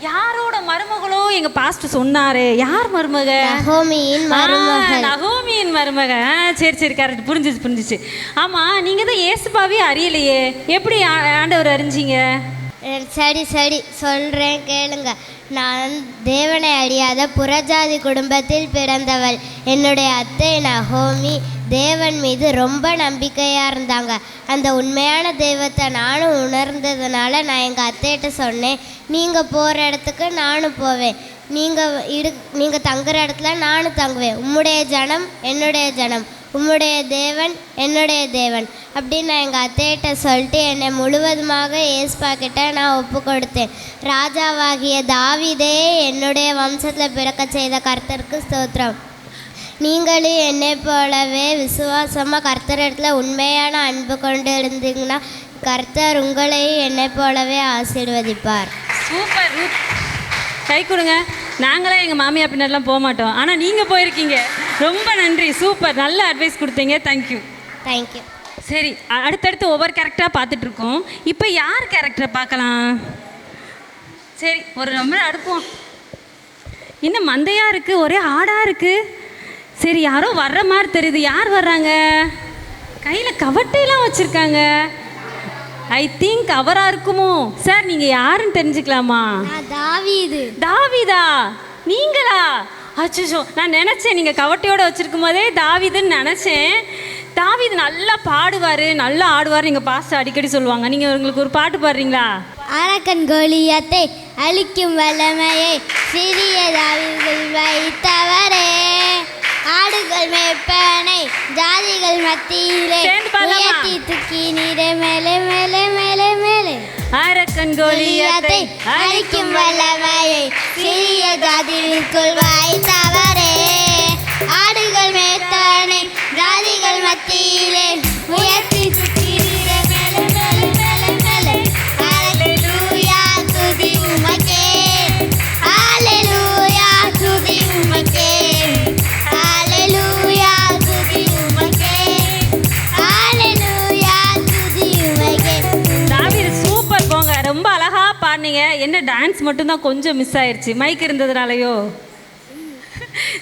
Speaker 13: யாரோட மருமகளோ எங்கள் பாஸ்டர் சொன்னாரே. யார் மருமக?
Speaker 14: நகோமியின் மருமகள்.
Speaker 13: நகோமியின் மருமக. சரி சரி, கரெக்ட், புரிஞ்சிச்சு. ஆமாம், நீங்கள் தான் இயேசுபாவே அறியலையே, எப்படி ஆண்டவர் அறிஞ்சிங்க?
Speaker 14: சரி சொல்கிறேன் கேளுங்க. நான் தேவனை அறியாத புறஜாதி குடும்பத்தில் பிறந்தவள். என்னுடைய அத்தை நகோமி தேவன் மீது ரொம்ப நம்பிக்கையாக இருந்தாங்க. அந்த உண்மையான தெய்வத்தை நானும் உணர்ந்ததுனால நான் எங்கள் அத்தைகிட்ட சொன்னேன், நீங்கள் போகிற இடத்துக்கு நானும் போவேன், நீங்கள் தங்குற இடத்துல நானும் தங்குவேன். உம்முடைய ஜனம் என்னுடைய ஜனம், உம்முடைய தேவன் என்னுடைய தேவன் அப்படின்னு நான் எங்கள் அத்தைகிட்ட சொல்லிட்டு என்னை முழுவதுமாக ஏசுப்பாக்கிட்ட நான் ஒப்பு கொடுத்தேன். ராஜாவாகிய தாவீதே என்னுடைய வம்சத்தில் பிறக்க செய்த கர்த்தருக்கு ஸ்தோத்திரம். நீங்களும் என்னை போலவே விசுவாசமாக கர்த்தரிடத்தில் உண்மையான அன்பு கொண்டு இருந்தீங்கன்னா கர்த்தர் உங்களையும் என்னை போலவே ஆசீர்வதிப்பார்.
Speaker 13: சூப்பர், கை கொடுங்க. நாங்களே எங்கள் மாமியார் பின்னாடிலாம் போக மாட்டோம், ஆனால் நீங்கள் போயிருக்கீங்க. ரொம்ப நன்றி, சூப்பர், நல்ல அட்வைஸ் கொடுத்தீங்க. தேங்க்யூ. சரி, அடுத்தடுத்து ஒவ்வொரு கேரக்டராக பார்த்துட்ருக்கோம். இப்போ யார் கேரக்டரை பார்க்கலாம்? சரி, ஒரு நம்பர் அடுப்போம். இன்னும் மந்தையாக இருக்குது, ஒரே ஆடாக இருக்குது. சரி, யாரோ வர்ற மாதிரி தெரியுது. யார் வர்றாங்க? கையில் கவட்டையெல்லாம் வச்சுருக்காங்க. ஐ திங்க் அவராக இருக்குமோ? சார், நீங்கள் யாருன்னு தெரிஞ்சுக்கலாமா? தாவீதா? நீங்களா? அச்சோ, நான் நினச்சேன் நீங்கள் கவட்டையோடு வச்சுருக்கும் போதே தாவீதுன்னு நினச்சேன். தாவீது நல்லா பாடுவார், நல்லா ஆடுவார், நீங்கள் பாஸ்டர் அடிக்கடி சொல்லுவாங்க. நீங்கள் உங்களுக்கு ஒரு பாட்டு பாடுறீங்களா?
Speaker 9: அரக்கன் கோலியாத்தை அழிக்கும் வல்லமையை சிறிய தாவீதில் வைத்தவரே, ஆடுகள் மேய்ப்பனை ஜாதிகள் மத்தியிலே உயர்த்தி தூக்கி நீரே மேலே மேலே மேலே மேலே.
Speaker 13: அரக்கன் கோலியாத்தை
Speaker 9: அழிக்கும் வல்லமையை சிறிய தாவீதிற்குள் வைத்தவரே, ஆடுகள் மேய்ப்பனை ஜாதிகள் மத்தியிலே உயர்த்தி தூக்கி நீரே மேலே மேலே மேலே மேலே. ஹல்லேலூயா, துதி உமக்கே, ஹல்லேலூயா, துதி உமக்கே, ஹல்லேலூயா, துதி உமக்கே, ஹல்லேலூயா, துதி உமக்கே.
Speaker 13: தாவீது சூப்பர், போங்க, ரொம்ப அழகா பாடுனீங்க. என்ன டான்ஸ் மட்டும்தான் கொஞ்சம் மிஸ் ஆயிடுச்சு, மைக் இருந்ததுனாலையோ?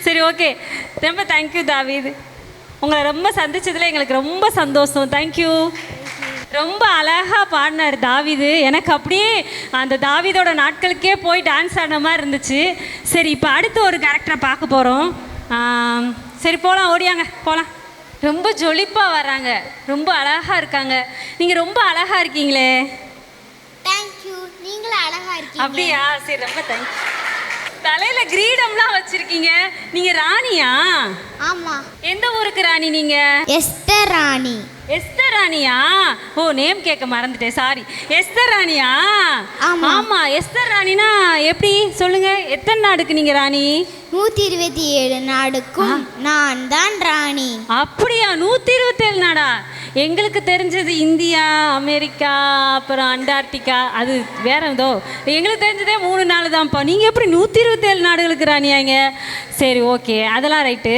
Speaker 13: சரி, ஓகே, ரொம்ப தேங்க்யூ தாவீது. உங்களை ரொம்ப சந்திச்சதில் எங்களுக்கு ரொம்ப சந்தோஷம். தேங்க்யூ. ரொம்ப அழகாக பாடினார் தாவீது. எனக்கு அப்படியே அந்த தாவீதோட நாட்களுக்கே போய் டான்ஸ் ஆடின மாதிரி இருந்துச்சு. சரி, இப்போ அடுத்து ஒரு கேரக்டரை பார்க்க போகிறோம். சரி போகலாம், ஓடியாங்க போகலாம். ரொம்ப ஜொலிப்பாக வர்றாங்க, ரொம்ப அழகாக இருக்காங்க. நீங்கள் ரொம்ப அழகாக இருக்கீங்களே.
Speaker 7: தேங்க்யூ. நீங்களும் அழகா இருக்கீங்க.
Speaker 13: அப்படியா? சரி, ரொம்ப தேங்க்யூ. தலையில கிரீடம்லாம் வச்சிருக்கீங்க. நீங்க ராணியா?
Speaker 7: ஆமா.
Speaker 13: எந்த ஊருக்கு ராணி நீங்க?
Speaker 7: எஸ்தர் ராணி.
Speaker 13: எஸ்தர் ராணியா? ஓ, நேம் கேட்க மறந்துட்டேன், சாரி. எஸ்தர் ராணியா? ஆமா. எஸ்தர் ராணினா எப்படி சொல்லுங்க? எத்தனை நாடுக்கு நீங்க ராணி?
Speaker 7: 127 நாடுக்கும் நான் தான் ராணி.
Speaker 13: அப்படியா? 127 நாடா? எங்களுக்கு தெரிஞ்சது இந்தியா, அமெரிக்கா, அப்புறம் அண்டார்டிகா, அது வேற ஏதோ. எங்களுக்கு தெரிஞ்சதே 3 நாள் தான்ப்பா. நீங்கள் எப்படி 127 நாடுகளுக்கு ராணியாங்க? சரி, ஓகே, அதெல்லாம் ரைட்டு.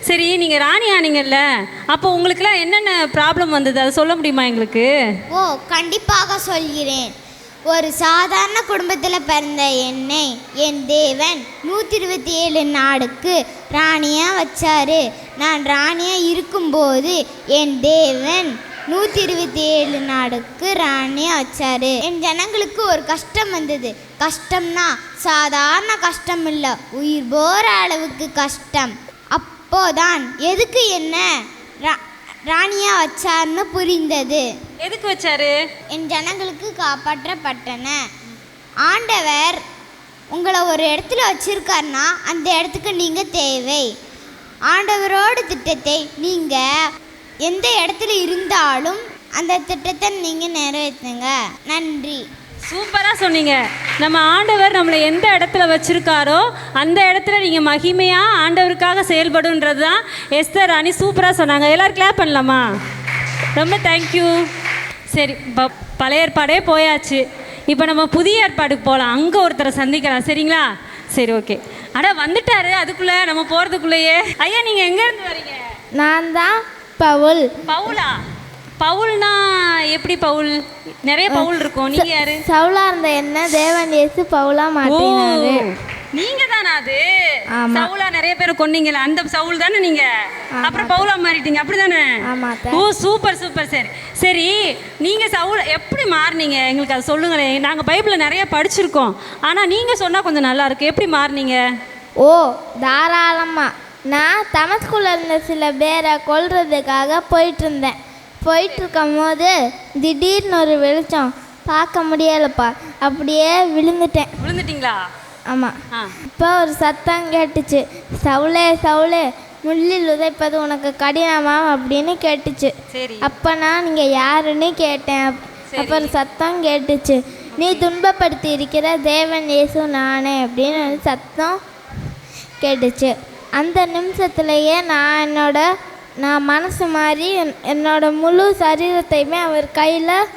Speaker 13: சரி, நீங்கள் ராணி ஆனீங்கல்ல, அப்போ உங்களுக்குலாம் என்னென்ன ப்ராப்ளம் வந்தது அதை சொல்ல முடியுமா எங்களுக்கு?
Speaker 7: ஓ, கண்டிப்பாக சொல்கிறேன். ஒரு சாதாரண குடும்பத்தில் பிறந்த என்னை என் தேவன் 127 நாடுக்கு ராணியாக வச்சாரு. நான் ராணியாக இருக்கும்போது என் தேவன் 127 நாடுக்கு ராணியாக வச்சாரு. என் ஜனங்களுக்கு ஒரு கஷ்டம் வந்தது. கஷ்டம்னா சாதாரண கஷ்டம் இல்லை, உயிர் போகிற அளவுக்கு கஷ்டம். அப்போதான் எதுக்கு என்ன ராணியா வச்சார்னு புரிந்தது.
Speaker 13: எதுக்கு வச்சாரு?
Speaker 7: என் ஜனங்களுக்கு காப்பாற்றப்பட்டன. ஆண்டவர் உங்களை ஒரு இடத்துல வச்சிருக்காருன்னா அந்த இடத்துக்கு நீங்கள் தேவை. ஆண்டவரோட திட்டத்தை நீங்கள் எந்த இடத்துல இருந்தாலும் அந்த திட்டத்தை நீங்கள் நிறைவேற்றுங்க. நன்றி.
Speaker 13: சூப்பராக சொன்னீங்க. நம்ம ஆண்டவர் நம்மளை எந்த இடத்துல வச்சுருக்காரோ அந்த இடத்துல நீங்கள் மகிமையாக ஆண்டவருக்காக செயல்படுன்றது தான் எஸ்தர் ராணி சூப்பராக சொன்னாங்க. எல்லோரும் கிளாப் பண்ணலாமா? ரொம்ப தேங்க்யூ. சரி, பழைய ஏற்பாடே போயாச்சு. இப்போ நம்ம புதிய ஏற்பாடுக்கு போகலாம். அங்கே ஒருத்தரை சந்திக்கலாம், சரிங்களா? சரி, ஓகே. வந்துட்டாரு. அதுக்குள்ளே நம்ம போகிறதுக்குள்ளேயே ஐயா, நீங்கள் எங்கேருந்து வரீங்க?
Speaker 15: நான் தான் பவுல்.
Speaker 13: பவுலா? பவுல்னா எப்படி பவுல்? நிறைய பவுல் இருக்கும். நீங்க யாரு?
Speaker 15: சவுலா இருந்த என்ன தேவன் இயேசு பவுலா மாத்தினாரு.
Speaker 13: நீங்க தானா அது? சவுலா நிறைய பேர் கொன்னீங்கல, அந்த சவுல் தானே நீங்க? அப்புறம் பவுலா மாறிட்டீங்க, அப்படிதானே? ஓ, சூப்பர் சூப்பர். சரி சரி, நீங்க சவுல் எப்படி மாறினீங்க? எங்களுக்கு அதை சொல்லுங்களேன். நாங்க பைபிள்ல நிறைய படிச்சிருக்கோம், ஆனா நீங்க சொன்னா கொஞ்சம் நல்லா இருக்கு. எப்படி மாறினீங்க?
Speaker 15: ஓ, தாராளமா. நான் தமஸ்குள்ள இருந்த சில பேரை கொல்றதுக்காக போயிட்டுருக்கும் போது திடீர்னு ஒரு வெளிச்சம், பார்க்க முடியலப்பா, அப்படியே விழுந்துட்டேன்.
Speaker 13: விழுந்துட்டீங்களா?
Speaker 15: ஆமாம். இப்போ ஒரு சத்தம் கேட்டுச்சு, சவுளே சவுளே முள்ளில் உதைப்பது உனக்கு கடினமா அப்படின்னு கேட்டுச்சு. அப்போ நான் நீங்கள் யாருன்னு கேட்டேன். அப்போ ஒரு சத்தம் கேட்டுச்சு, நீ துன்பப்படுத்தி இருக்கிற தேவன் இயேசு நானே அப்படின்னு சத்தம் கேட்டுச்சு. அந்த நிமிஷத்துலேயே நான் மனசு மாதிரி என்னோட முழு சரீரத்தையுமே அவர் கையில்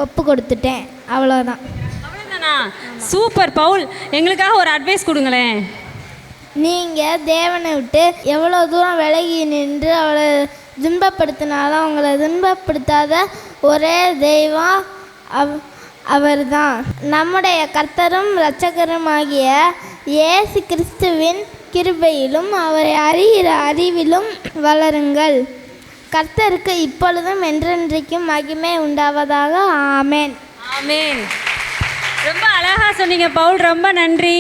Speaker 15: ஒப்பு கொடுத்துட்டேன். அவ்வளோதான்.
Speaker 13: அவ்வளோதானா? சூப்பர். பவுல், எங்களுக்காக ஒரு அட்வைஸ் கொடுங்களேன்.
Speaker 15: நீங்கள் தேவனை விட்டு எவ்வளோ தூரம் விலகி நின்று அவளை துன்பப்படுத்தினாலும் அவங்கள துன்பப்படுத்தாத ஒரே தெய்வம் அவர் தான். நம்முடைய கர்த்தரும் இரட்சகருமாகிய இயேசு கிறிஸ்துவின் கிருபையிலும் அவரை அறிகிற அறிவிலும் வளருங்கள். கர்த்தருக்கு இப்பொழுதும் என்றென்றைக்கும் மகிமை உண்டாவதாக. ஆமேன்.
Speaker 13: ஆமேன். ரொம்ப அழகாக சொன்னீங்க பவுல், ரொம்ப நன்றி.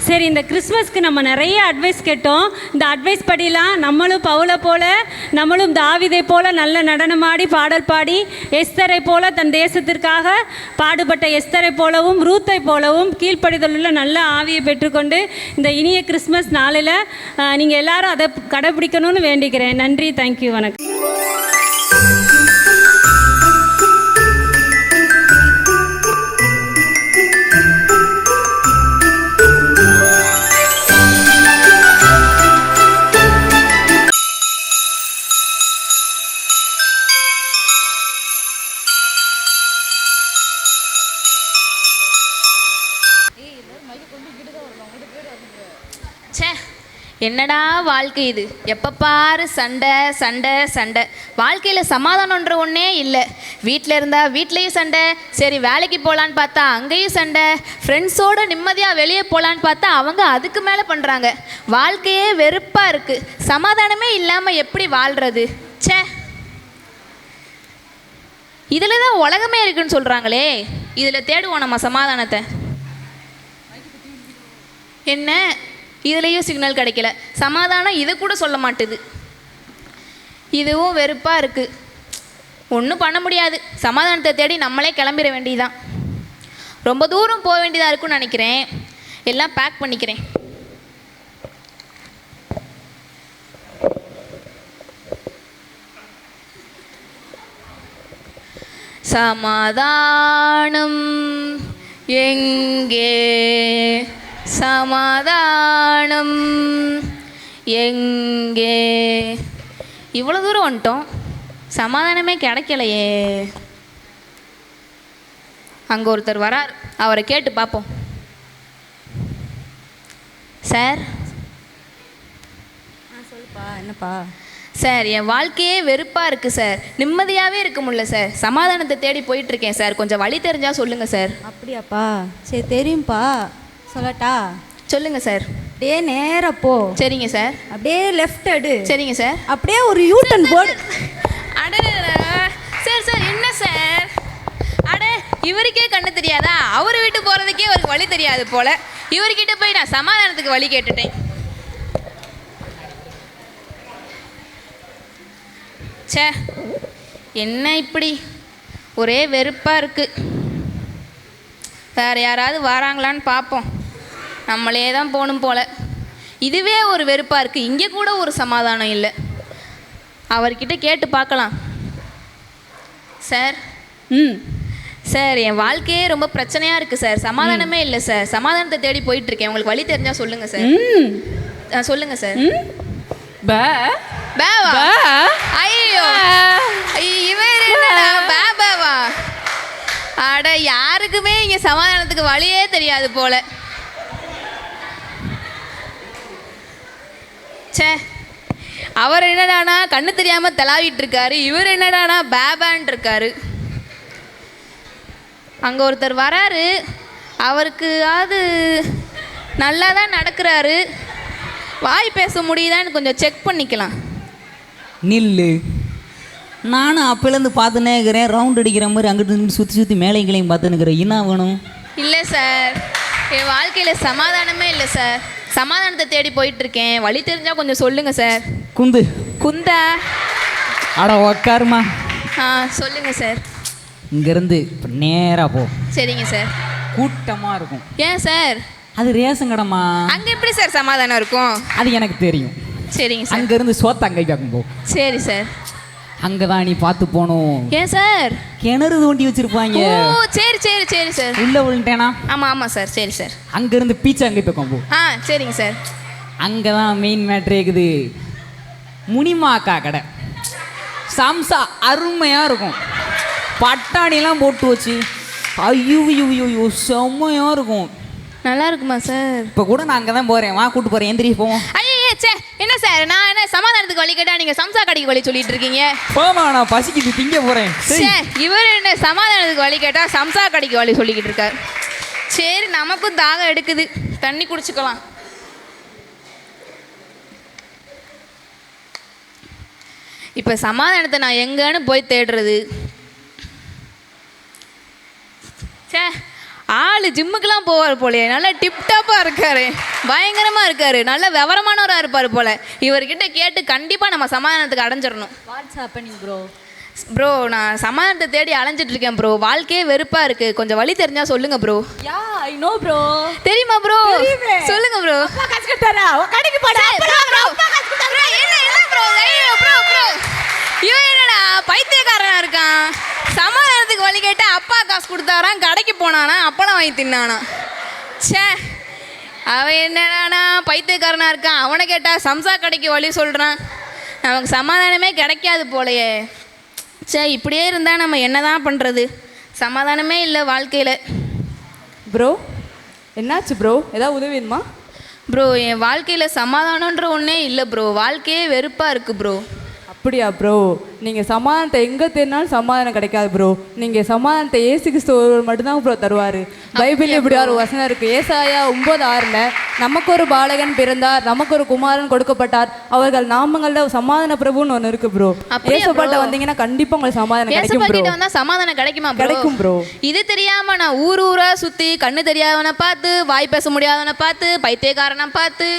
Speaker 13: சரி, இந்த கிறிஸ்மஸ்க்கு நம்ம நிறைய அட்வைஸ் கேட்டோம். இந்த அட்வைஸ் படிலாம் நம்மளும் பவுலை போல, நம்மளும் தாவீதை போல நல்ல நடனமாடி பாடல் பாடி, எஸ்தரை போல தன் தேசத்திற்காக பாடுபட்ட எஸ்தரை போலவும் ரூத்தை போலவும் கீழ்ப்படிதலுள்ள நல்ல ஆவியை பெற்றுக்கொண்டு இந்த இனிய கிறிஸ்மஸ் நாளில் நீங்கள் எல்லாரும் அதை கடைப்பிடிக்கணும்னு வேண்டிக்கிறேன். நன்றி, தேங்க்யூ, வணக்கம்.
Speaker 16: என்னடா வாழ்க்கை இது, எப்போ பாரு சண்டை சண்டை சண்டை. வாழ்க்கையில் சமாதானம்ன்ற ஒன்றே இல்லை. வீட்டில் இருந்தால் வீட்லேயும் சண்டை, சரி வேலைக்கு போகலான்னு பார்த்தா அங்கேயும் சண்டை, ஃப்ரெண்ட்ஸோடு நிம்மதியாக வெளியே போகலான்னு பார்த்தா அவங்க அதுக்கு மேலே பண்ணுறாங்க. வாழ்க்கையே வெறுப்பாக இருக்குது. சமாதானமே இல்லாமல் எப்படி வாழ்கிறது? ச்சே. இதில் தான் உலகமே இருக்குன்னு சொல்கிறாங்களே, இதில் தேடுவோம் நம்ம சமாதானத்தை. என்ன இதுலேயும் சிக்னல் கிடைக்கல, சமாதானம் இது கூட சொல்ல மாட்டுது. இதுவும் வெறுப்பாக இருக்குது. ஒன்றும் பண்ண முடியாது, சமாதானத்தை தேடி நம்மளே கிளம்பிட வேண்டியதுதான். ரொம்ப தூரம் போக வேண்டியதாக இருக்குன்னு நினைக்கிறேன். எல்லாம் பேக் பண்ணிக்கிறேன். சமாதானம் எங்கே, சமாதானம் எங்கே? இவ்வளோ தூரம் வந்துட்டோம், சமாதானமே கிடைக்கலையே. அங்கே ஒருத்தர் வரார், அவரை கேட்டு பார்ப்போம். சார்.
Speaker 17: சொல்லுப்பா. என்னப்பா?
Speaker 16: சார், என் வாழ்க்கையே வெறுப்பாக இருக்குது சார், நிம்மதியாகவே இருக்க முடியல சார், சமாதானத்தை தேடி போயிட்டுருக்கேன் சார், கொஞ்சம் வழி தெரிஞ்சால் சொல்லுங்கள் சார்.
Speaker 17: அப்படியாப்பா? சரி, தெரியும்ப்பா, சொல்லட்டா?
Speaker 16: சொல்லுங்கள் சார்.
Speaker 17: அப்படியே நேராக போ.
Speaker 16: சரிங்க சார்.
Speaker 17: அப்படியே லெஃப்ட் எடு.
Speaker 16: சரிங்க சார்.
Speaker 17: அப்படியே ஒரு யூட்டன் போர்டு.
Speaker 16: அட சார் சார், என்ன சார்? அட இவருக்கே கண்ணு தெரியாதா? அவர் வீட்டு போகிறதுக்கே அவருக்கு வழி தெரியாது போல். இவர்கிட்ட போய் நான் சமாதானத்துக்கு வழி கேட்டுட்டேன். சே, என்ன இப்படி ஒரே வெறுப்பாக இருக்குது. வேறு யாராவது வராங்களான்னு பார்ப்போம், நம்மளே தான் போகணும் போல். இதுவே ஒரு வெறுப்பாக இருக்குது, இங்கே கூட ஒரு சமாதானம் இல்லை. அவர்கிட்ட கேட்டு பார்க்கலாம். சார். சார், என் வாழ்க்கையே ரொம்ப பிரச்சனையாக இருக்குது சார், சமாதானமே இல்லை சார், சமாதானத்தை தேடி போயிட்டுருக்கேன், உங்களுக்கு வழி தெரிஞ்சால் சொல்லுங்கள் சார். சொல்லுங்கள் சார். பேவா? ஐயோ, இவர் என்னடா பேபாவா? அட யாருக்குமே இங்கே சமாதானத்துக்கு வழியே தெரியாது போல. சே, அவர் என்னடானா கண்ணு தெரியாமல் தலாவிட்டு இருக்காரு, இவர் என்னடானா பேபான் இருக்காரு. அங்கே ஒருத்தர் வராரு, அவருக்கு அது நல்லா தான் நடக்கிறாரு, வாய் பேச முடியுதான்னு கொஞ்சம் செக் பண்ணிக்கலாம்.
Speaker 18: நில்லு. நானும் அப்போலேருந்து பார்த்துனே இருக்கிறேன், ரவுண்ட் அடிக்கிற மாதிரி அங்கிட்டு சுற்றி சுற்றி மேலே கீழையும் பார்த்துன்னுக்கிறேன். என்ன வேணும்?
Speaker 16: இல்லை சார், என் வாழ்க்கையில் சமாதானமே இல்லை சார், சமாதானத்தை தேடி போயிட்டுருக்கேன், வழி தெரிஞ்சால் கொஞ்சம் சொல்லுங்கள் சார்.
Speaker 18: குந்து.
Speaker 16: குந்தா?
Speaker 18: அட உக்காருமா.
Speaker 16: சொல்லுங்கள் சார்.
Speaker 18: இங்கேருந்து இப்போ நேராக போ.
Speaker 16: சரிங்க சார்.
Speaker 18: கூட்டமாக இருக்கும்.
Speaker 16: ஏன் சார்?
Speaker 18: அது ரேஷன் கடைமா.
Speaker 16: அங்கே எப்படி சார் சமாதானம் இருக்கும்?
Speaker 18: அது எனக்கு தெரியும்.
Speaker 16: சரிங்க சார்.
Speaker 18: அங்கேருந்து சோத்தங்கை பார்க்கும் போ.
Speaker 16: சரி சார்.
Speaker 18: அங்கே தான் நீ பார்த்து போகணும்.
Speaker 16: ஏன் சார்?
Speaker 18: கிணறு தோண்டி வச்சிருப்பாங்க.
Speaker 16: ஓ சரி சரி சரி சார்.
Speaker 18: உள்ளே விழுந்தேனா?
Speaker 16: ஆமாம் ஆமாம் சார். சரி சார்.
Speaker 18: அங்கேருந்து பீச்சாங்கை பக்கம் போ.
Speaker 16: சரிங்க சார்.
Speaker 18: அங்கே தான் மெயின் மேட்ரு இருக்குது. முனிமாக்கா கடை சம்சா அருமையாக இருக்கும், பட்டாணிலாம் போட்டு வச்சு ஐயோ ஐயோ செம்மையாக இருக்கும்.
Speaker 16: நல்லா இருக்குமா சார்?
Speaker 18: இப்போ கூட நான் அங்கே தான் போகிறேன், வா கூட்டு போகிறேன், எந்திரி போவோம்.
Speaker 16: ஐயே சே, என்ன சார், நான் என்ன சமாதானத்துக்கு வழி கேட்டால் நீங்கள் சம்சா கடைக்கு வழி சொல்லிட்டு இருக்கீங்க?
Speaker 18: போமா, நான் பசிக்குது திங்க போகிறேன்.
Speaker 16: இவர் என்ன சமாதானத்துக்கு வழி கேட்டால் சம்சா கடைக்கு வழி சொல்லிக்கிட்டு இருக்கார். சரி, நமக்கும் தாகம் எடுக்குது, தண்ணி குடிச்சுக்கலாம். இப்போ சமாதானத்தை நான் எங்கன்னு போய் தேடுறது? சே, ஆள் ஜிம்முக்கெல்லாம் போவார் போலே, நல்லா டிப்டாப்பாக இருக்கார், பயங்கரமாக இருக்கார், நல்ல விவரமானவராக இருப்பார் போல். இவர்கிட்ட கேட்டு கண்டிப்பாக நம்ம சமாதானத்துக்கு அடைஞ்சிடணும்.
Speaker 17: What's happening bro?
Speaker 16: ப்ரோ, நான் சமாதானத்தை தேடி அலைஞ்சிட்டு இருக்கேன் ப்ரோ, வாழ்க்கையே வெறுப்பாக இருக்குது, கொஞ்சம் வழி தெரிஞ்சா சொல்லுங்க bro.
Speaker 17: Yeah I know bro.
Speaker 16: தெரியுமா ப்ரோ? சொல்லுங்க ப்ரோ.
Speaker 17: அப்பா காசு கொடுத்தாரா? கடைக்கு போடா.
Speaker 16: ப்ரோ அப்பா காசு கொடுத்தாரா? என்ன ப்ரோ? ஐயோ ப்ரோ ப்ரோ, இவன் என்னடா பைத்தியக்காரனா இருக்கான்? சமாதானத்துக்கு வழி கேட்டு அப்பா காசு கொடுத்தாரான், கடைக்கு போனானா அப்பளம் வாங்கி தின்னானா? சே, அவன் என்னடானா பைத்தியக்காரனா இருக்கான், அவனை கேட்டால் சம்சா கடைக்கு வழி சொல்கிறான். நமக்கு சமாதானமே கிடைக்காது போலையே. சே, இப்படியே இருந்தால் நம்ம என்ன தான் பண்ணுறது? சமாதானமே இல்லை வாழ்க்கையில்.
Speaker 17: ப்ரோ என்னாச்சு ப்ரோ? ஏதாவது உதவி வேணுமா?
Speaker 16: ப்ரோ, என் வாழ்க்கையில் சமாதானன்ற ஒன்றே இல்லை ப்ரோ, வாழ்க்கையே வெறுப்பாக இருக்குது ப்ரோ.
Speaker 17: அப்படியா ப்ரோ? நீங்கள் சமாதானத்தை எங்கே தேடினாலும் சமாதானம் கிடைக்காது ப்ரோ. நீங்கள் சமாதானத்தை ஏசு கிறிஸ்து ஒருவர் மட்டும்தான் ப்ரோ தருவார். பைபிள் இப்படி ஒரு வசனம் இருக்குது. ஏசாயா 9:6 நமக்கு ஒரு பாலகன் பிறந்தார், நமக்கு ஒரு குமாரன் கொடுக்கப்பட்டார், அவர்கள் நாமங்களில் சமாதான பிரபுன்னு ஒன்று இருக்குது ப்ரோ. ஏசப்பாட்ட வந்தீங்கன்னா கண்டிப்பாக உங்களுக்கு சமாதானம் கிடைக்கும் ப்ரோ.
Speaker 16: வந்தா சமாதானம் கிடைக்குமா?
Speaker 17: கிடைக்கும் ப்ரோ.
Speaker 16: இது தெரியாம நான் ஊரா சுத்தி கண்ணு தெரியாதவனை பார்த்து, வாய் பேச முடியாதவனை பார்த்து, பைத்தியக்காரனை பார்த்து